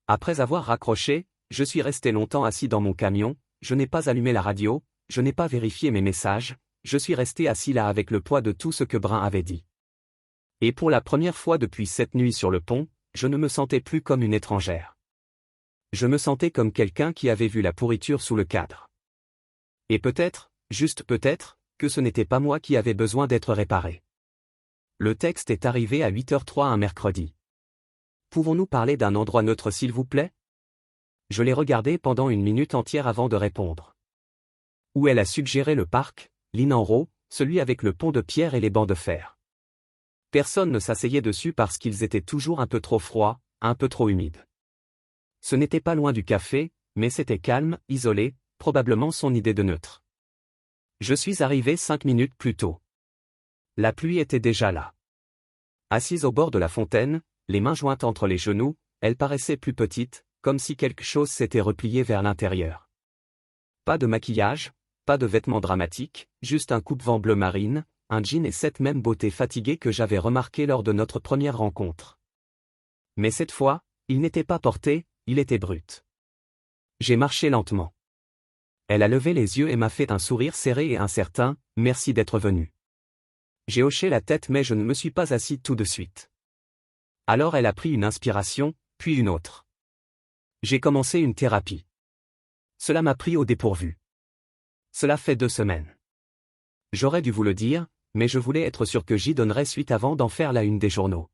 Après avoir raccroché, je suis resté longtemps assis dans mon camion, je n'ai pas allumé la radio, je n'ai pas vérifié mes messages, je suis resté assis là avec le poids de tout ce que Brun avait dit. Et pour la première fois depuis cette nuit sur le pont, je ne me sentais plus comme une étrangère. Je me sentais comme quelqu'un qui avait vu la pourriture sous le cadre. Et peut-être, juste peut-être, que ce n'était pas moi qui avais besoin d'être réparé. Le texte est arrivé à 8h03 un mercredi. Pouvons-nous parler d'un endroit neutre s'il vous plaît? Je l'ai regardé pendant une minute entière avant de répondre. Où elle a suggéré le parc, l'Inenro, celui avec le pont de pierre et les bancs de fer. Personne ne s'asseyait dessus parce qu'ils étaient toujours un peu trop froids, un peu trop humides. Ce n'était pas loin du café, mais c'était calme, isolé, probablement son idée de neutre. Je suis arrivé 5 minutes plus tôt. La pluie était déjà là. Assise au bord de la fontaine, les mains jointes entre les genoux, elle paraissait plus petite, comme si quelque chose s'était replié vers l'intérieur. Pas de maquillage, pas de vêtements dramatiques, juste un coupe-vent bleu marine, un jean et cette même beauté fatiguée que j'avais remarquée lors de notre première rencontre. Mais cette fois, il n'était pas porté, il était brut. J'ai marché lentement. Elle a levé les yeux et m'a fait un sourire serré et incertain, « Merci d'être venu ». J'ai hoché la tête mais je ne me suis pas assis tout de suite. Alors elle a pris une inspiration, puis une autre. J'ai commencé une thérapie. Cela m'a pris au dépourvu. Cela fait 2 semaines. J'aurais dû vous le dire, mais je voulais être sûr que j'y donnerais suite avant d'en faire la une des journaux.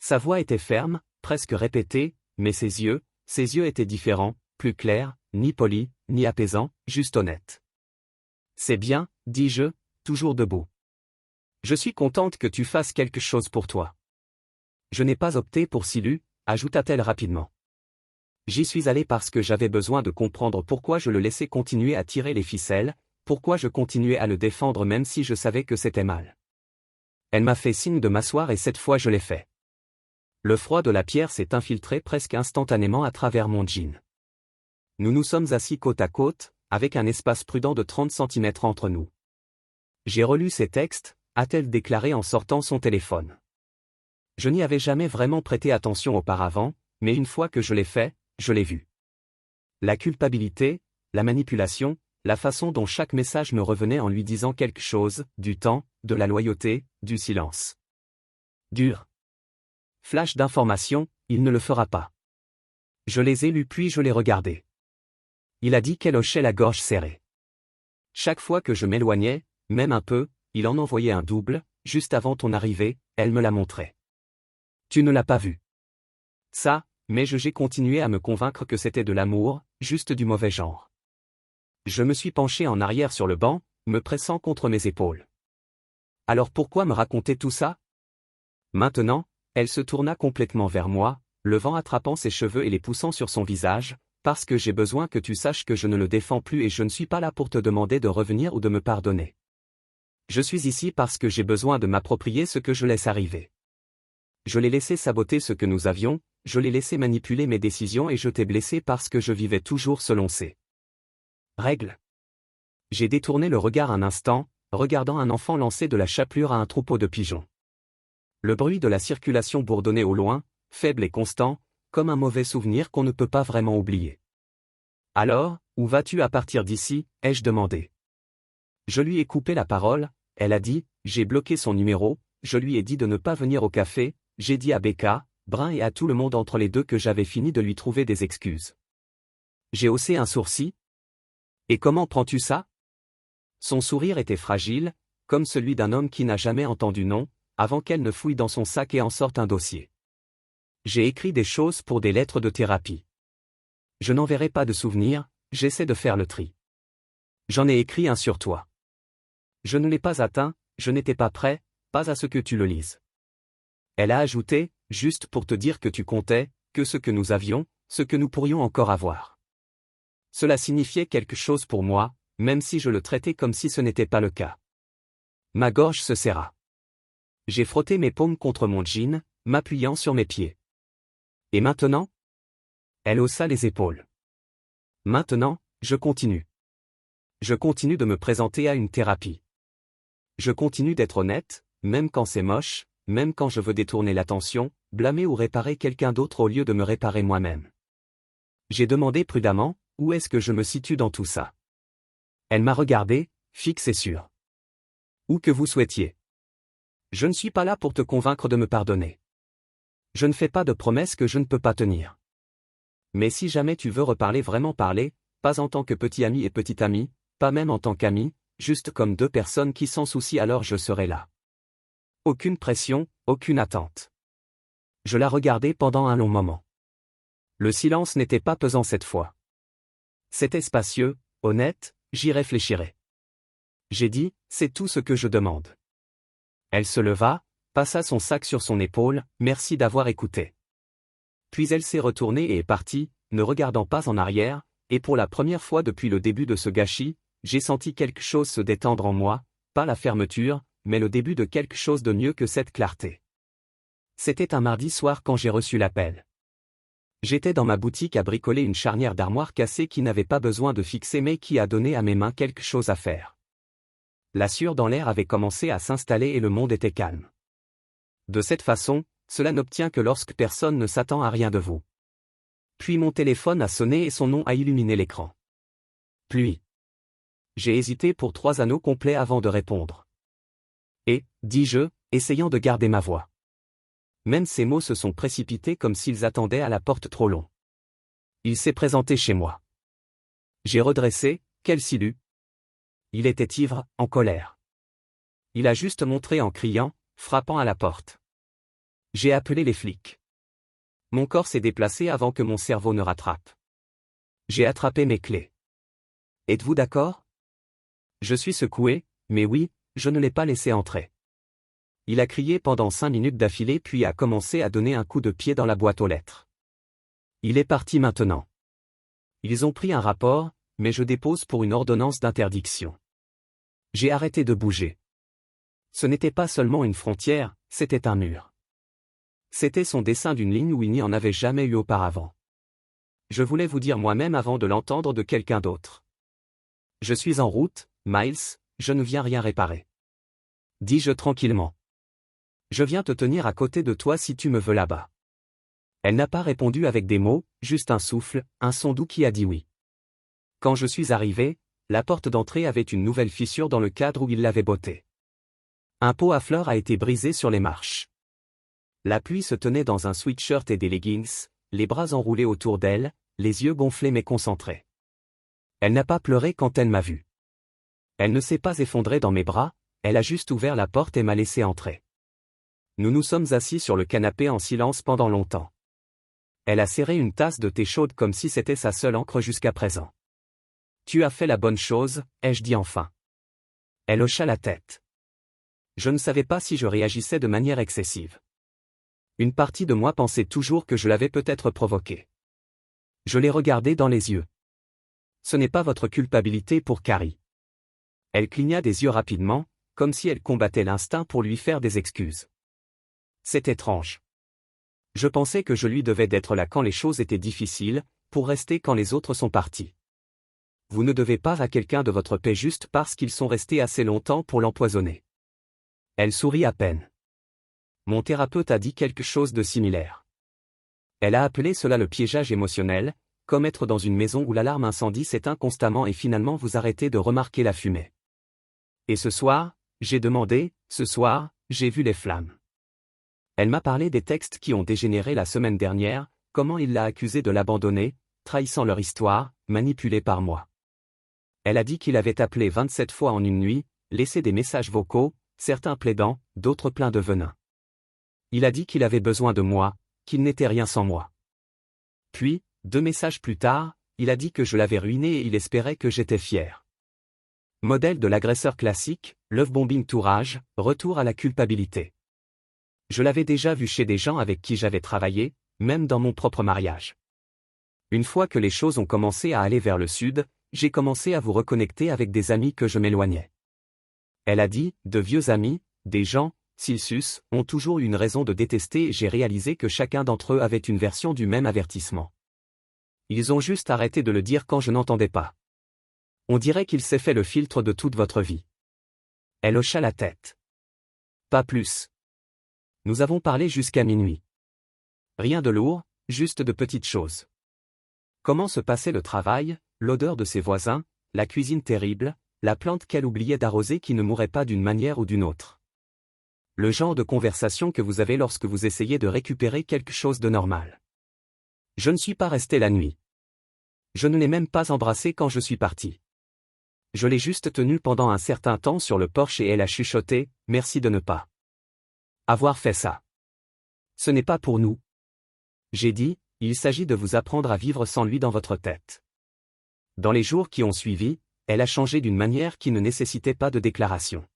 Sa voix était ferme, presque répétée, mais ses yeux étaient différents, plus clairs, ni polis, ni apaisants, juste honnêtes. C'est bien, dis-je, toujours debout. Je suis contente que tu fasses quelque chose pour toi. Je n'ai pas opté pour Silu, ajouta-t-elle rapidement. J'y suis allé parce que j'avais besoin de comprendre pourquoi je le laissais continuer à tirer les ficelles, pourquoi je continuais à le défendre même si je savais que c'était mal. Elle m'a fait signe de m'asseoir et cette fois je l'ai fait. Le froid de la pierre s'est infiltré presque instantanément à travers mon jean. Nous nous sommes assis côte à côte, avec un espace prudent de 30 cm entre nous. J'ai relu ses textes, a-t-elle déclaré en sortant son téléphone. Je n'y avais jamais vraiment prêté attention auparavant, mais une fois que je l'ai fait, je l'ai vu. La culpabilité, la manipulation, la façon dont chaque message me revenait en lui disant quelque chose, du temps, de la loyauté, du silence. Dur. Flash d'information, il ne le fera pas. Je les ai lus puis je les regardés. Il a dit qu'elle hochait la gorge serrée. Chaque fois que je m'éloignais, même un peu, il en envoyait un double, juste avant ton arrivée, elle me l'a montré. Tu ne l'as pas vu. Ça, mais j'ai continué à me convaincre que c'était de l'amour, juste du mauvais genre. Je me suis penché en arrière sur le banc, me pressant contre mes épaules. Alors pourquoi me raconter tout ça? Maintenant, elle se tourna complètement vers moi, le vent attrapant ses cheveux et les poussant sur son visage, parce que j'ai besoin que tu saches que je ne le défends plus et je ne suis pas là pour te demander de revenir ou de me pardonner. Je suis ici parce que j'ai besoin de m'approprier ce que je laisse arriver. Je l'ai laissé saboter ce que nous avions, je l'ai laissé manipuler mes décisions et je t'ai blessé parce que je vivais toujours selon ses règles. J'ai détourné le regard un instant, regardant un enfant lancer de la chapelure à un troupeau de pigeons. Le bruit de la circulation bourdonnait au loin, faible et constant, comme un mauvais souvenir qu'on ne peut pas vraiment oublier. Alors, où vas-tu à partir d'ici, ai-je demandé. Je lui ai coupé la parole, elle a dit, j'ai bloqué son numéro, je lui ai dit de ne pas venir au café, j'ai dit à Becca, Brun et à tout le monde entre les deux que j'avais fini de lui trouver des excuses. J'ai haussé un sourcil. Et comment prends-tu ça? Son sourire était fragile, comme celui d'un homme qui n'a jamais entendu non, avant qu'elle ne fouille dans son sac et en sorte un dossier. J'ai écrit des choses pour des lettres de thérapie. Je n'enverrai pas de souvenirs, j'essaie de faire le tri. J'en ai écrit un sur toi. Je ne l'ai pas atteint, je n'étais pas prêt, pas à ce que tu le lises. Elle a ajouté, juste pour te dire que tu comptais, que ce que nous avions, ce que nous pourrions encore avoir. Cela signifiait quelque chose pour moi, même si je le traitais comme si ce n'était pas le cas. Ma gorge se serra. J'ai frotté mes paumes contre mon jean, m'appuyant sur mes pieds. Et maintenant? Elle haussa les épaules. Maintenant, je continue. Je continue de me présenter à une thérapie. Je continue d'être honnête, même quand c'est moche, même quand je veux détourner l'attention, blâmer ou réparer quelqu'un d'autre au lieu de me réparer moi-même. J'ai demandé prudemment, où est-ce que je me situe dans tout ça? Elle m'a regardé, fixe et sûr. Où que vous souhaitiez. Je ne suis pas là pour te convaincre de me pardonner. Je ne fais pas de promesses que je ne peux pas tenir. Mais si jamais tu veux reparler, vraiment parler, pas en tant que petit ami et petite amie, pas même en tant qu'ami, juste comme deux personnes qui s'en soucient, alors je serai là. Aucune pression, aucune attente. Je la regardais pendant un long moment. Le silence n'était pas pesant cette fois. C'était spacieux, honnête, j'y réfléchirai. J'ai dit, c'est tout ce que je demande. Elle se leva, passa son sac sur son épaule, merci d'avoir écouté. Puis elle s'est retournée et est partie, ne regardant pas en arrière, et pour la première fois depuis le début de ce gâchis, j'ai senti quelque chose se détendre en moi, pas la fermeture, mais le début de quelque chose de mieux que cette clarté. C'était un mardi soir quand j'ai reçu l'appel. J'étais dans ma boutique à bricoler une charnière d'armoire cassée qui n'avait pas besoin de fixer mais qui a donné à mes mains quelque chose à faire. La sueur dans l'air avait commencé à s'installer et le monde était calme. De cette façon, cela n'obtient que lorsque personne ne s'attend à rien de vous. Puis mon téléphone a sonné et son nom a illuminé l'écran. Pluie. J'ai hésité pour 3 anneaux complets avant de répondre. Et, dis-je, essayant de garder ma voix. Même ces mots se sont précipités comme s'ils attendaient à la porte trop long. Il s'est présenté chez moi. J'ai redressé, quel silu. Il était ivre, en colère. Il a juste montré en criant, frappant à la porte. J'ai appelé les flics. Mon corps s'est déplacé avant que mon cerveau ne rattrape. J'ai attrapé mes clés. Êtes-vous d'accord? Je suis secoué, mais oui, je ne l'ai pas laissé entrer. Il a crié pendant 5 minutes d'affilée puis a commencé à donner un coup de pied dans la boîte aux lettres. Il est parti maintenant. Ils ont pris un rapport, mais je dépose pour une ordonnance d'interdiction. J'ai arrêté de bouger. Ce n'était pas seulement une frontière, c'était un mur. C'était son dessin d'une ligne où il n'y en avait jamais eu auparavant. Je voulais vous dire moi-même avant de l'entendre de quelqu'un d'autre. Je suis en route, Miles, je ne viens rien réparer. Dis-je tranquillement. Je viens te tenir à côté de toi si tu me veux là-bas. Elle n'a pas répondu avec des mots, juste un souffle, un son doux qui a dit oui. Quand je suis arrivé, la porte d'entrée avait une nouvelle fissure dans le cadre où il l'avait bottée. Un pot à fleurs a été brisé sur les marches. La pluie se tenait dans un sweatshirt et des leggings, les bras enroulés autour d'elle, les yeux gonflés mais concentrés. Elle n'a pas pleuré quand elle m'a vu. Elle ne s'est pas effondrée dans mes bras, elle a juste ouvert la porte et m'a laissé entrer. Nous nous sommes assis sur le canapé en silence pendant longtemps. Elle a serré une tasse de thé chaude comme si c'était sa seule encre jusqu'à présent. Tu as fait la bonne chose, ai-je dit enfin. Elle hocha la tête. Je ne savais pas si je réagissais de manière excessive. Une partie de moi pensait toujours que je l'avais peut-être provoqué. Je l'ai regardée dans les yeux. Ce n'est pas votre culpabilité pour Carrie. Elle cligna des yeux rapidement, comme si elle combattait l'instinct pour lui faire des excuses. C'est étrange. Je pensais que je lui devais d'être là quand les choses étaient difficiles, pour rester quand les autres sont partis. Vous ne devez pas à quelqu'un de votre paix juste parce qu'ils sont restés assez longtemps pour l'empoisonner. Elle sourit à peine. Mon thérapeute a dit quelque chose de similaire. Elle a appelé cela le piégeage émotionnel, comme être dans une maison où l'alarme incendie s'éteint constamment et finalement vous arrêtez de remarquer la fumée. Et ce soir, j'ai demandé, ce soir, j'ai vu les flammes. Elle m'a parlé des textes qui ont dégénéré la semaine dernière, comment il l'a accusé de l'abandonner, trahissant leur histoire, manipulée par moi. Elle a dit qu'il avait appelé 27 fois en une nuit, laissé des messages vocaux, certains plaidants, d'autres pleins de venin. Il a dit qu'il avait besoin de moi, qu'il n'était rien sans moi. Puis, 2 messages plus tard, il a dit que je l'avais ruiné et il espérait que j'étais fier. Modèle de l'agresseur classique, love bombing tourage, retour à la culpabilité. Je l'avais déjà vu chez des gens avec qui j'avais travaillé, même dans mon propre mariage. Une fois que les choses ont commencé à aller vers le sud, j'ai commencé à vous reconnecter avec des amis que je m'éloignais. Elle a dit, de vieux amis, des gens, s'ils sucent, ont toujours une raison de détester et j'ai réalisé que chacun d'entre eux avait une version du même avertissement. Ils ont juste arrêté de le dire quand je n'entendais pas. On dirait qu'il s'est fait le filtre de toute votre vie. Elle hocha la tête. Pas plus. Nous avons parlé jusqu'à minuit. Rien de lourd, juste de petites choses. Comment se passait le travail, l'odeur de ses voisins, la cuisine terrible, la plante qu'elle oubliait d'arroser qui ne mourait pas d'une manière ou d'une autre. Le genre de conversation que vous avez lorsque vous essayez de récupérer quelque chose de normal. Je ne suis pas resté la nuit. Je ne l'ai même pas embrassé quand je suis parti. Je l'ai juste tenu pendant un certain temps sur le porche et elle a chuchoté, merci de ne pas avoir fait ça. Ce n'est pas pour nous. J'ai dit, il s'agit de vous apprendre à vivre sans lui dans votre tête. Dans les jours qui ont suivi, elle a changé d'une manière qui ne nécessitait pas de déclaration.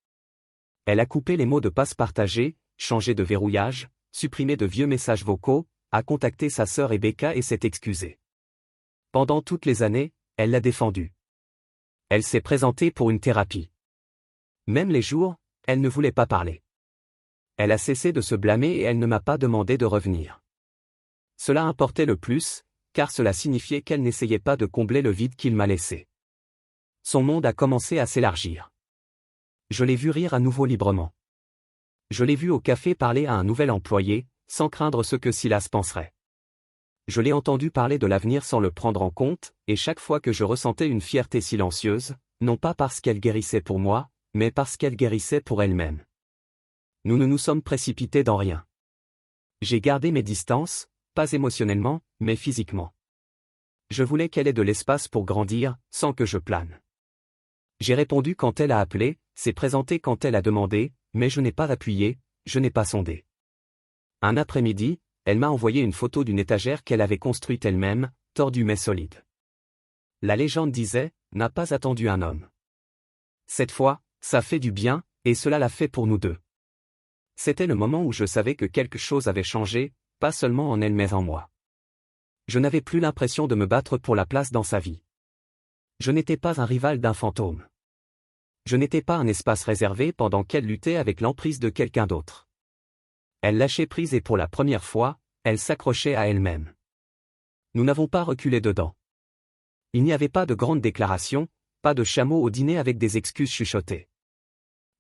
Elle a coupé les mots de passe partagés, changé de verrouillage, supprimé de vieux messages vocaux, a contacté sa sœur Rebecca et s'est excusée. Pendant toutes les années, elle l'a défendu. Elle s'est présentée pour une thérapie. Même les jours, elle ne voulait pas parler. Elle a cessé de se blâmer et elle ne m'a pas demandé de revenir. Cela importait le plus, car cela signifiait qu'elle n'essayait pas de combler le vide qu'il m'a laissé. Son monde a commencé à s'élargir. Je l'ai vu rire à nouveau librement. Je l'ai vu au café parler à un nouvel employé, sans craindre ce que Silas penserait. Je l'ai entendu parler de l'avenir sans le prendre en compte, et chaque fois que je ressentais une fierté silencieuse, non pas parce qu'elle guérissait pour moi, mais parce qu'elle guérissait pour elle-même. Nous ne nous sommes précipités dans rien. J'ai gardé mes distances, pas émotionnellement, mais physiquement. Je voulais qu'elle ait de l'espace pour grandir, sans que je plane. J'ai répondu quand elle a appelé, s'est présentée quand elle a demandé, mais je n'ai pas appuyé, je n'ai pas sondé. Un après-midi, elle m'a envoyé une photo d'une étagère qu'elle avait construite elle-même, tordue mais solide. La légende disait, n'a pas attendu un homme. Cette fois, ça fait du bien, et cela l'a fait pour nous deux. C'était le moment où je savais que quelque chose avait changé, pas seulement en elle mais en moi. Je n'avais plus l'impression de me battre pour la place dans sa vie. Je n'étais pas un rival d'un fantôme. Je n'étais pas un espace réservé pendant qu'elle luttait avec l'emprise de quelqu'un d'autre. Elle lâchait prise et pour la première fois, elle s'accrochait à elle-même. Nous n'avons pas reculé dedans. Il n'y avait pas de grandes déclarations, pas de chameau au dîner avec des excuses chuchotées.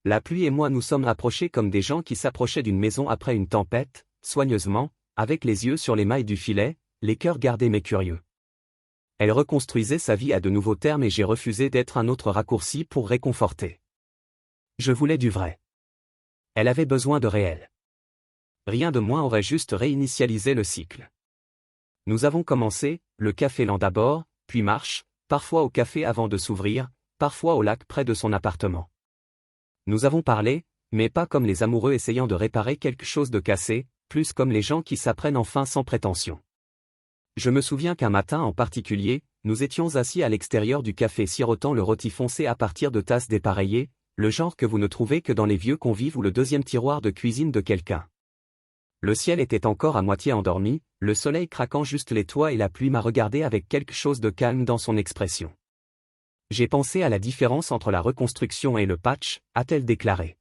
La pluie et moi nous sommes approchés comme des gens qui s'approchaient d'une maison après une tempête, soigneusement, avec les yeux sur les mailles du filet, les cœurs gardés mais curieux. Elle reconstruisait sa vie à de nouveaux termes et j'ai refusé d'être un autre raccourci pour réconforter. Je voulais du vrai. Elle avait besoin de réel. Rien de moins aurait juste réinitialisé le cycle. Nous avons commencé, le café lent d'abord, puis marche, parfois au café avant de s'ouvrir, parfois au lac près de son appartement. Nous avons parlé, mais pas comme les amoureux essayant de réparer quelque chose de cassé, plus comme les gens qui s'apprennent enfin sans prétention. Je me souviens qu'un matin en particulier, nous étions assis à l'extérieur du café sirotant le rôti foncé à partir de tasses dépareillées, le genre que vous ne trouvez que dans les vieux convives ou le deuxième tiroir de cuisine de quelqu'un. Le ciel était encore à moitié endormi, le soleil craquant juste les toits et la pluie m'a regardé avec quelque chose de calme dans son expression. J'ai pensé à la différence entre la reconstruction et le patch, a-t-elle déclaré.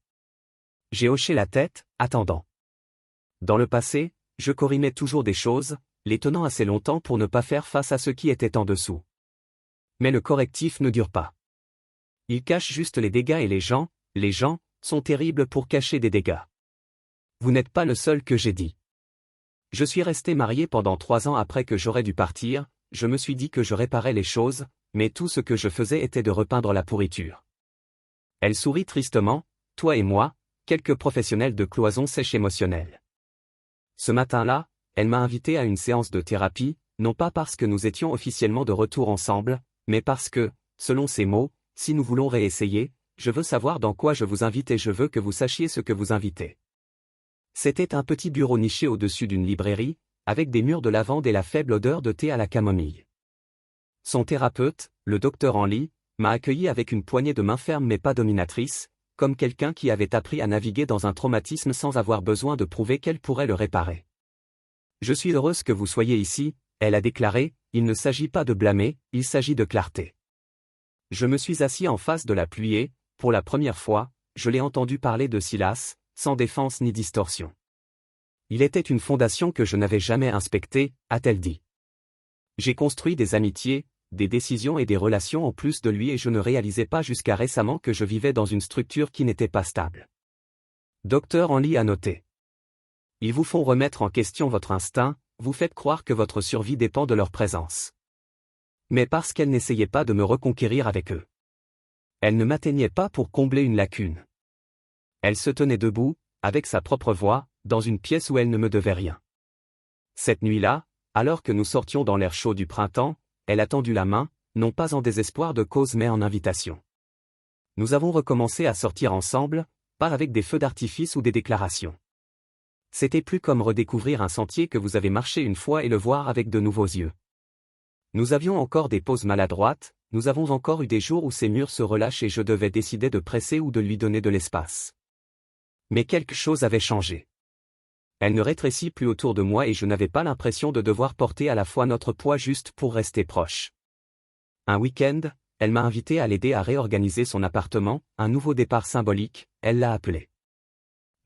J'ai hoché la tête, attendant. Dans le passé, je corrimais toujours des choses, les tenant assez longtemps pour ne pas faire face à ce qui était en dessous. Mais le correctif ne dure pas. Il cache juste les dégâts et les gens, sont terribles pour cacher des dégâts. Vous n'êtes pas le seul que j'ai dit. Je suis resté marié pendant 3 ans après que j'aurais dû partir, je me suis dit que je réparais les choses, mais tout ce que je faisais était de repeindre la pourriture. Elle sourit tristement, toi et moi, quelques professionnels de cloison sèche émotionnelle. Ce matin-là, elle m'a invité à une séance de thérapie, non pas parce que nous étions officiellement de retour ensemble, mais parce que, selon ses mots, si nous voulons réessayer, je veux savoir dans quoi je vous invite et je veux que vous sachiez ce que vous invitez. C'était un petit bureau niché au-dessus d'une librairie, avec des murs de lavande et la faible odeur de thé à la camomille. Son thérapeute, le docteur Henley, m'a accueilli avec une poignée de main ferme mais pas dominatrice, comme quelqu'un qui avait appris à naviguer dans un traumatisme sans avoir besoin de prouver qu'elle pourrait le réparer. Je suis heureuse que vous soyez ici, elle a déclaré, il ne s'agit pas de blâmer, il s'agit de clarté. Je me suis assis en face de la pluie et, pour la première fois, je l'ai entendu parler de Silas, sans défense ni distorsion. Il était une fondation que je n'avais jamais inspectée, a-t-elle dit. J'ai construit des amitiés, des décisions et des relations en plus de lui et je ne réalisais pas jusqu'à récemment que je vivais dans une structure qui n'était pas stable. Docteur Henley a noté. Ils vous font remettre en question votre instinct, vous faites croire que votre survie dépend de leur présence. Mais parce qu'elle n'essayait pas de me reconquérir avec eux. Elle ne m'atteignait pas pour combler une lacune. Elle se tenait debout, avec sa propre voix, dans une pièce où elle ne me devait rien. Cette nuit-là, alors que nous sortions dans l'air chaud du printemps, elle a tendu la main, non pas en désespoir de cause mais en invitation. Nous avons recommencé à sortir ensemble, pas avec des feux d'artifice ou des déclarations. C'était plus comme redécouvrir un sentier que vous avez marché une fois et le voir avec de nouveaux yeux. Nous avions encore des pauses maladroites, nous avons encore eu des jours où ces murs se relâchent et je devais décider de presser ou de lui donner de l'espace. Mais quelque chose avait changé. Elle ne rétrécit plus autour de moi et je n'avais pas l'impression de devoir porter à la fois notre poids juste pour rester proche. Un week-end, elle m'a invité à l'aider à réorganiser son appartement, un nouveau départ symbolique, elle l'a appelé.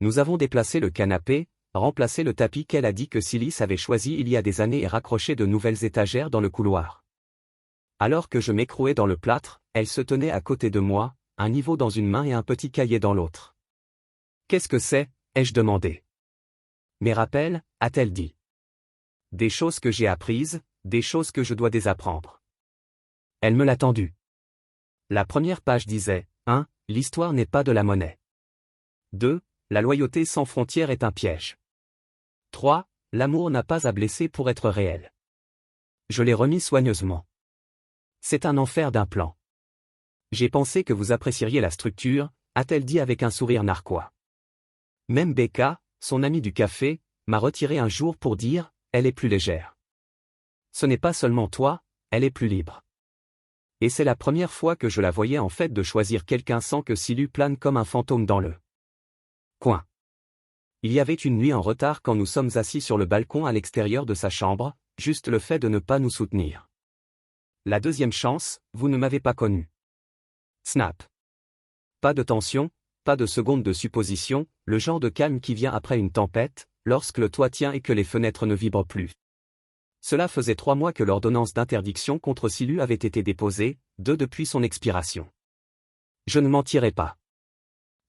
Nous avons déplacé le canapé, remplacé le tapis qu'elle a dit que Silas avait choisi il y a des années et raccroché de nouvelles étagères dans le couloir. Alors que je m'écrouais dans le plâtre, elle se tenait à côté de moi, un niveau dans une main et un petit cahier dans l'autre. « Qu'est-ce que c'est ?» ai-je demandé. « Mes rappels » a-t-elle dit. « Des choses que j'ai apprises, des choses que je dois désapprendre. » Elle me l'a tendu. La première page disait 1. L'histoire n'est pas de la monnaie. 2. La loyauté sans frontières est un piège. 3. L'amour n'a pas à blesser pour être réel. Je l'ai remis soigneusement. C'est un enfer d'un plan. J'ai pensé que vous apprécieriez la structure, a-t-elle dit avec un sourire narquois. Même Becca, son amie du café, m'a retiré un jour pour dire, elle est plus légère. Ce n'est pas seulement toi, elle est plus libre. Et c'est la première fois que je la voyais en fait de choisir quelqu'un sans que Silas plane comme un fantôme dans le coin. Il y avait une nuit en retard quand nous sommes assis sur le balcon à l'extérieur de sa chambre, juste le fait de ne pas nous soutenir. La deuxième chance, vous ne m'avez pas connu. Snap. Pas de tension, pas de seconde de supposition, le genre de calme qui vient après une tempête, lorsque le toit tient et que les fenêtres ne vibrent plus. Cela faisait 3 mois que l'ordonnance d'interdiction contre Silas avait été déposée, 2 depuis son expiration. Je ne mentirai pas.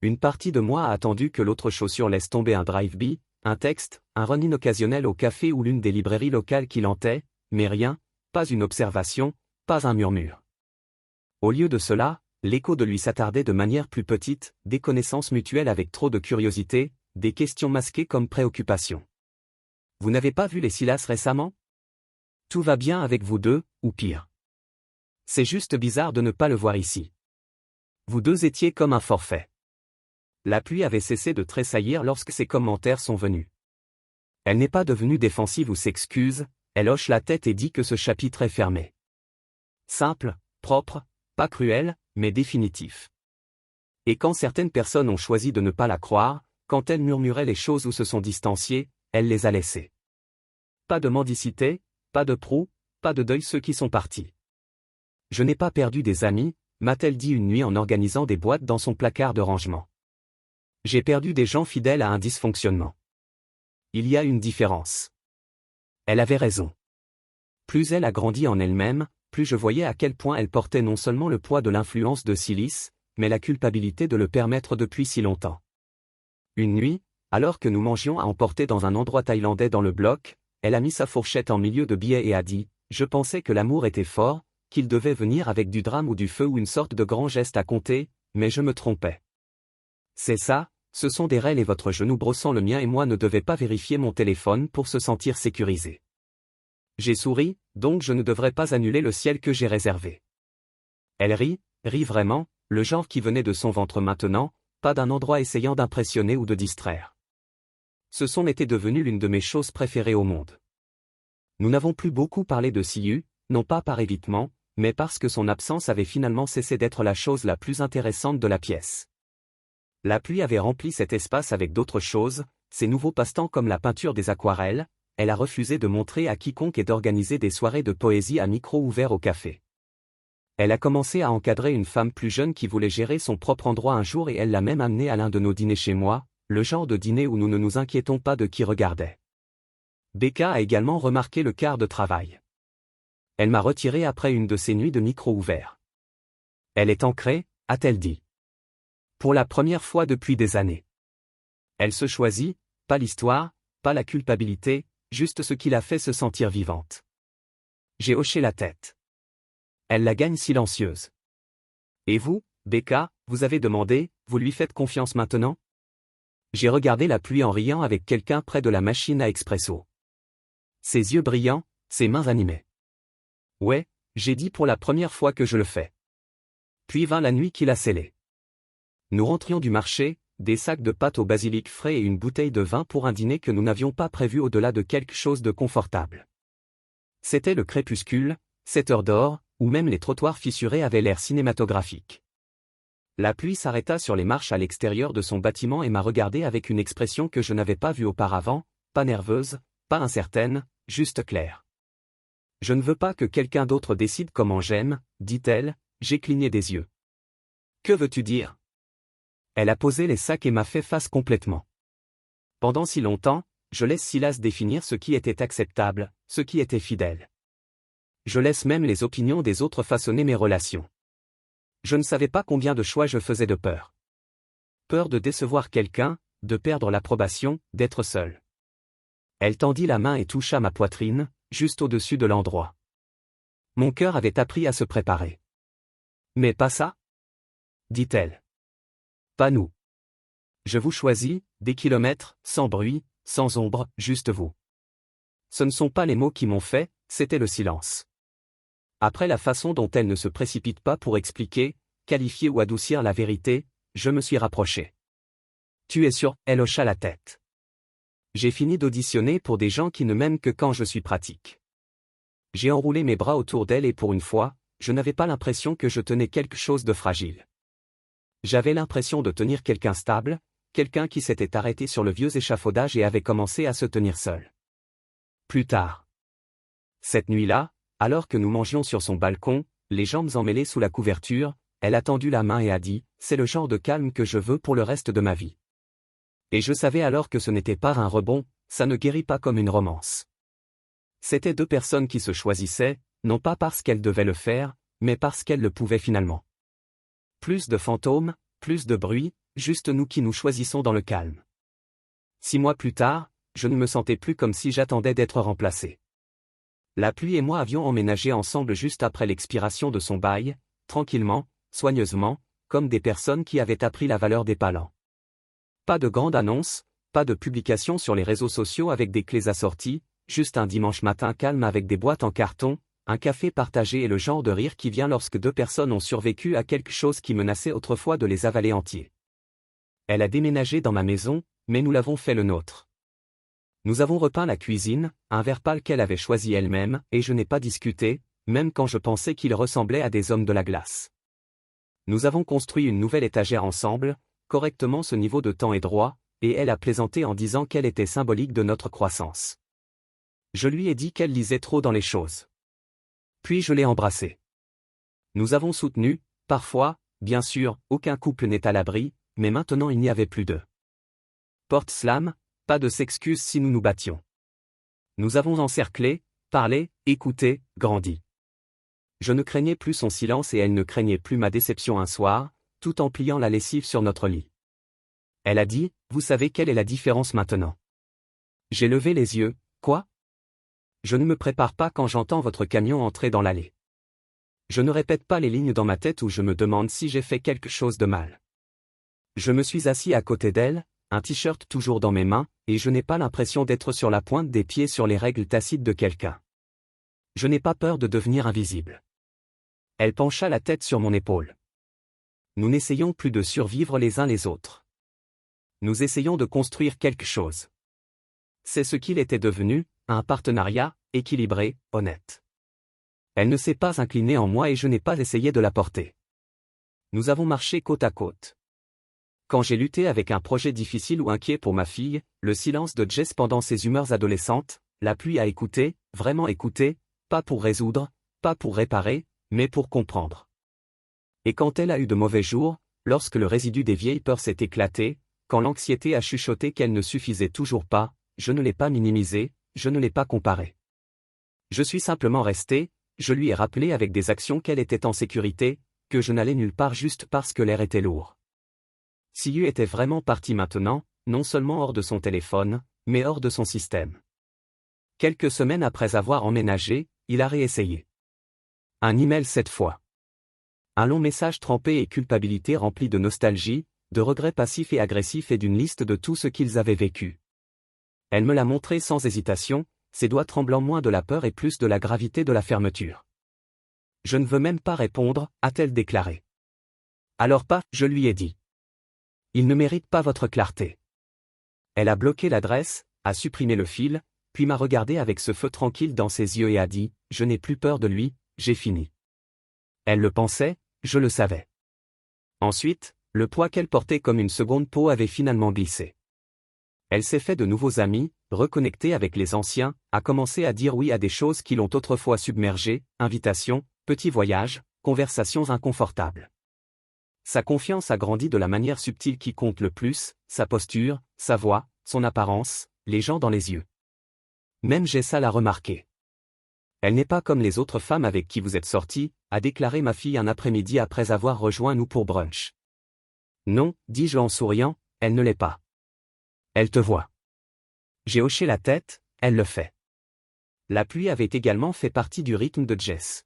Une partie de moi a attendu que l'autre chaussure laisse tomber un drive-by, un texte, un run-in occasionnel au café ou l'une des librairies locales qui l'hantait, mais rien, pas une observation, pas un murmure. Au lieu de cela, l'écho de lui s'attardait de manière plus petite, des connaissances mutuelles avec trop de curiosité, des questions masquées comme préoccupation. Vous n'avez pas vu les Silas récemment? Tout va bien avec vous deux, ou pire. C'est juste bizarre de ne pas le voir ici. Vous deux étiez comme un forfait. La pluie avait cessé de tressaillir lorsque ces commentaires sont venus. Elle n'est pas devenue défensive ou s'excuse, elle hoche la tête et dit que ce chapitre est fermé. Simple, propre, pas cruel, mais définitif. Et quand certaines personnes ont choisi de ne pas la croire, quand elle murmurait les choses ou se sont distanciées, elle les a laissées. Pas de mendicité, pas de proue, pas de deuil ceux qui sont partis. Je n'ai pas perdu des amis, m'a-t-elle dit une nuit en organisant des boîtes dans son placard de rangement. J'ai perdu des gens fidèles à un dysfonctionnement. Il y a une différence. Elle avait raison. Plus elle a grandi en elle-même, plus je voyais à quel point elle portait non seulement le poids de l'influence de Silas, mais la culpabilité de le permettre depuis si longtemps. Une nuit, alors que nous mangions à emporter dans un endroit thaïlandais dans le bloc, elle a mis sa fourchette en milieu de billets et a dit « Je pensais que l'amour était fort, qu'il devait venir avec du drame ou du feu ou une sorte de grand geste à compter, mais je me trompais. C'est ça, ce sont des règles et votre genou brossant le mien et moi ne devait pas vérifier mon téléphone pour se sentir sécurisé. J'ai souri, donc je ne devrais pas annuler le ciel que j'ai réservé. » Elle rit vraiment, le genre qui venait de son ventre maintenant, pas d'un endroit essayant d'impressionner ou de distraire. Ce son était devenu l'une de mes choses préférées au monde. Nous n'avons plus beaucoup parlé de Silas, non pas par évitement, mais parce que son absence avait finalement cessé d'être la chose la plus intéressante de la pièce. La pluie avait rempli cet espace avec d'autres choses, ses nouveaux passe-temps comme la peinture des aquarelles, elle a refusé de montrer à quiconque et d'organiser des soirées de poésie à micro ouvert au café. Elle a commencé à encadrer une femme plus jeune qui voulait gérer son propre endroit un jour et elle l'a même amenée à l'un de nos dîners chez moi, le genre de dîner où nous ne nous inquiétons pas de qui regardait. Becca a également remarqué le quart de travail. Elle m'a retiré après une de ces nuits de micro ouvert. Elle est ancrée, a-t-elle dit. Pour la première fois depuis des années. Elle se choisit, pas l'histoire, pas la culpabilité, juste ce qui l'a fait se sentir vivante. J'ai hoché la tête. Elle la gagne silencieuse. Et vous, Becca, vous avez demandé, vous lui faites confiance maintenant? J'ai regardé la pluie en riant avec quelqu'un près de la machine à expresso. Ses yeux brillants, ses mains animées. Ouais, j'ai dit pour la première fois que je le fais. Puis vint la nuit qui l'a scellé. Nous rentrions du marché, des sacs de pâtes au basilic frais et une bouteille de vin pour un dîner que nous n'avions pas prévu au-delà de quelque chose de confortable. C'était le crépuscule, 7 heures d'or, où même les trottoirs fissurés avaient l'air cinématographique. La pluie s'arrêta sur les marches à l'extérieur de son bâtiment et m'a regardé avec une expression que je n'avais pas vue auparavant, pas nerveuse, pas incertaine, juste claire. Je ne veux pas que quelqu'un d'autre décide comment j'aime, dit-elle, j'ai cligné des yeux. Que veux-tu dire? Elle a posé les sacs et m'a fait face complètement. Pendant si longtemps, je laisse Silas définir ce qui était acceptable, ce qui était fidèle. Je laisse même les opinions des autres façonner mes relations. Je ne savais pas combien de choix je faisais de peur. Peur de décevoir quelqu'un, de perdre l'approbation, d'être seul. Elle tendit la main et toucha ma poitrine, juste au-dessus de l'endroit. Mon cœur avait appris à se préparer. Mais pas ça? Dit-elle. Pas nous. Je vous choisis, des kilomètres, sans bruit, sans ombre, juste vous. Ce ne sont pas les mots qui m'ont fait, c'était le silence. Après la façon dont elle ne se précipite pas pour expliquer, qualifier ou adoucir la vérité, je me suis rapproché. Tu es sûr, elle hocha la tête. J'ai fini d'auditionner pour des gens qui ne m'aiment que quand je suis pratique. J'ai enroulé mes bras autour d'elle et pour une fois, je n'avais pas l'impression que je tenais quelque chose de fragile. J'avais l'impression de tenir quelqu'un stable, quelqu'un qui s'était arrêté sur le vieux échafaudage et avait commencé à se tenir seul. Plus tard. Cette nuit-là, alors que nous mangions sur son balcon, les jambes emmêlées sous la couverture, elle a tendu la main et a dit « C'est le genre de calme que je veux pour le reste de ma vie. » Et je savais alors que ce n'était pas un rebond, ça ne guérit pas comme une romance. C'étaient deux personnes qui se choisissaient, non pas parce qu'elles devaient le faire, mais parce qu'elles le pouvaient finalement. Plus de fantômes, plus de bruit, juste nous qui nous choisissons dans le calme. 6 mois plus tard, je ne me sentais plus comme si j'attendais d'être remplacé. La pluie et moi avions emménagé ensemble juste après l'expiration de son bail, tranquillement, soigneusement, comme des personnes qui avaient appris la valeur des palans. Pas de grande annonce, pas de publication sur les réseaux sociaux avec des clés assorties, juste un dimanche matin calme avec des boîtes en carton, un café partagé et le genre de rire qui vient lorsque deux personnes ont survécu à quelque chose qui menaçait autrefois de les avaler entiers. Elle a déménagé dans ma maison, mais nous l'avons fait le nôtre. Nous avons repeint la cuisine, un verre pâle qu'elle avait choisi elle-même, et je n'ai pas discuté, même quand je pensais qu'ils ressemblaient à des hommes de la glace. Nous avons construit une nouvelle étagère ensemble, correctement ce niveau de temps est droit, et elle a plaisanté en disant qu'elle était symbolique de notre croissance. Je lui ai dit qu'elle lisait trop dans les choses. Puis je l'ai embrassée. Nous avons soutenu, parfois, bien sûr, aucun couple n'est à l'abri, mais maintenant il n'y avait plus de porte slam, pas de s'excuses si nous nous battions. Nous avons encerclé, parlé, écouté, grandi. Je ne craignais plus son silence et elle ne craignait plus ma déception un soir, tout en pliant la lessive sur notre lit. Elle a dit, vous savez quelle est la différence maintenant? J'ai levé les yeux, quoi? Je ne me prépare pas quand j'entends votre camion entrer dans l'allée. Je ne répète pas les lignes dans ma tête où je me demande si j'ai fait quelque chose de mal. Je me suis assis à côté d'elle, un t-shirt toujours dans mes mains, et je n'ai pas l'impression d'être sur la pointe des pieds sur les règles tacites de quelqu'un. Je n'ai pas peur de devenir invisible. Elle pencha la tête sur mon épaule. Nous n'essayons plus de survivre les uns les autres. Nous essayons de construire quelque chose. C'est ce qu'il était devenu, un partenariat, équilibré, honnête. Elle ne s'est pas inclinée en moi et je n'ai pas essayé de la porter. Nous avons marché côte à côte. Quand j'ai lutté avec un projet difficile ou inquiet pour ma fille, le silence de Jess pendant ses humeurs adolescentes, la pluie a écouté, vraiment écouté, pas pour résoudre, pas pour réparer, mais pour comprendre. Et quand elle a eu de mauvais jours, lorsque le résidu des vieilles peurs s'est éclaté, quand l'anxiété a chuchoté qu'elle ne suffisait toujours pas, je ne l'ai pas minimisé, je ne l'ai pas comparé. Je suis simplement resté, je lui ai rappelé avec des actions qu'elle était en sécurité, que je n'allais nulle part juste parce que l'air était lourd. Siyu était vraiment parti maintenant, non seulement hors de son téléphone, mais hors de son système. Quelques semaines après avoir emménagé, il a réessayé. Un email cette fois. Un long message trempé et culpabilité rempli de nostalgie, de regrets passifs et agressifs et d'une liste de tout ce qu'ils avaient vécu. Elle me l'a montré sans hésitation, ses doigts tremblants moins de la peur et plus de la gravité de la fermeture. Je ne veux même pas répondre, a-t-elle déclaré. Alors pas, je lui ai dit. Il ne mérite pas votre clarté. Elle a bloqué l'adresse, a supprimé le fil, puis m'a regardé avec ce feu tranquille dans ses yeux et a dit, je n'ai plus peur de lui, j'ai fini. Elle le pensait, je le savais. Ensuite, le poids qu'elle portait comme une seconde peau avait finalement glissé. Elle s'est fait de nouveaux amis, reconnectée avec les anciens, a commencé à dire oui à des choses qui l'ont autrefois submergée, invitations, petits voyages, conversations inconfortables. Sa confiance a grandi de la manière subtile qui compte le plus, sa posture, sa voix, son apparence, les gens dans les yeux. Même Jessa l'a remarqué. Elle n'est pas comme les autres femmes avec qui vous êtes sortis, a déclaré ma fille un après-midi après avoir rejoint nous pour brunch. Non, dis-je en souriant, elle ne l'est pas. Elle te voit. J'ai hoché la tête, elle le fait. La pluie avait également fait partie du rythme de Jess.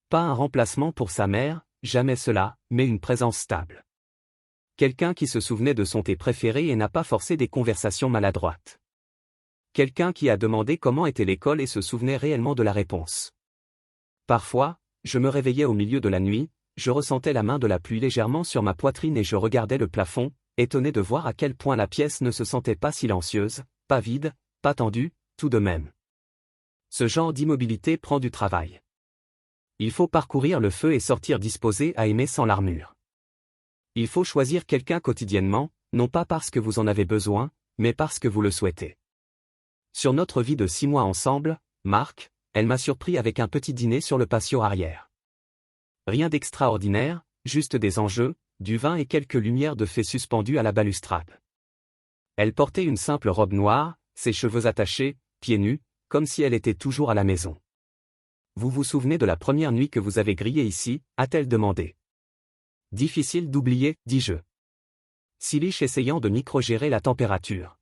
Pas un remplacement pour sa mère, jamais cela, mais une présence stable. Quelqu'un qui se souvenait de son thé préféré et n'a pas forcé des conversations maladroites. Quelqu'un qui a demandé comment était l'école et se souvenait réellement de la réponse. Parfois, je me réveillais au milieu de la nuit, je ressentais la main de la pluie légèrement sur ma poitrine et je regardais le plafond, étonné de voir à quel point la pièce ne se sentait pas silencieuse, pas vide, pas tendue, tout de même. Ce genre d'immobilité prend du travail. Il faut parcourir le feu et sortir disposé à aimer sans l'armure. Il faut choisir quelqu'un quotidiennement, non pas parce que vous en avez besoin, mais parce que vous le souhaitez. Sur notre vie de 6 mois ensemble, Marc, elle m'a surpris avec un petit dîner sur le patio arrière. Rien d'extraordinaire, juste des enjeux, du vin et quelques lumières de fée suspendues à la balustrade. Elle portait une simple robe noire, ses cheveux attachés, pieds nus, comme si elle était toujours à la maison. Vous vous souvenez de la première nuit que vous avez grillé ici, a-t-elle demandé. Difficile d'oublier, dis-je. Silish essayant de micro-gérer la température.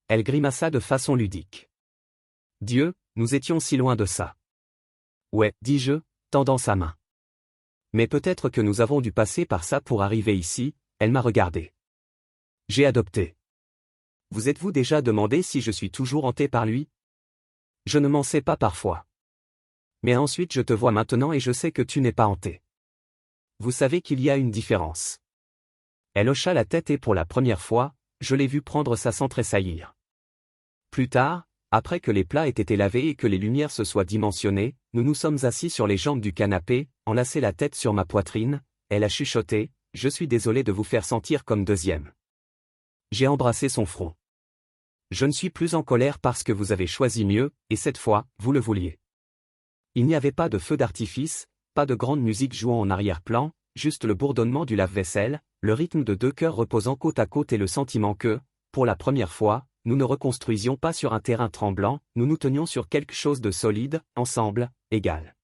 Elle grimaça de façon ludique. Dieu, nous étions si loin de ça. Ouais, dis-je, tendant sa main. Mais peut-être que nous avons dû passer par ça pour arriver ici, elle m'a regardé. J'ai adopté. Vous êtes-vous déjà demandé si je suis toujours hanté par lui? Je ne m'en sais pas parfois. Mais ensuite je te vois maintenant et je sais que tu n'es pas hanté. Vous savez qu'il y a une différence. Elle hocha la tête et pour la première fois, je l'ai vu prendre sa sang tressaillir. Plus tard, après que les plats aient été lavés et que les lumières se soient dimensionnées, nous nous sommes assis sur les jambes du canapé, enlacé la tête sur ma poitrine, elle a chuchoté, « Je suis désolé de vous faire sentir comme deuxième. » J'ai embrassé son front. Je ne suis plus en colère parce que vous avez choisi mieux, et cette fois, vous le vouliez. Il n'y avait pas de feu d'artifice, pas de grande musique jouant en arrière-plan, juste le bourdonnement du lave-vaisselle, le rythme de 2 cœurs reposant côte à côte et le sentiment que, pour la première fois, nous ne reconstruisions pas sur un terrain tremblant, nous nous tenions sur quelque chose de solide, ensemble, égal.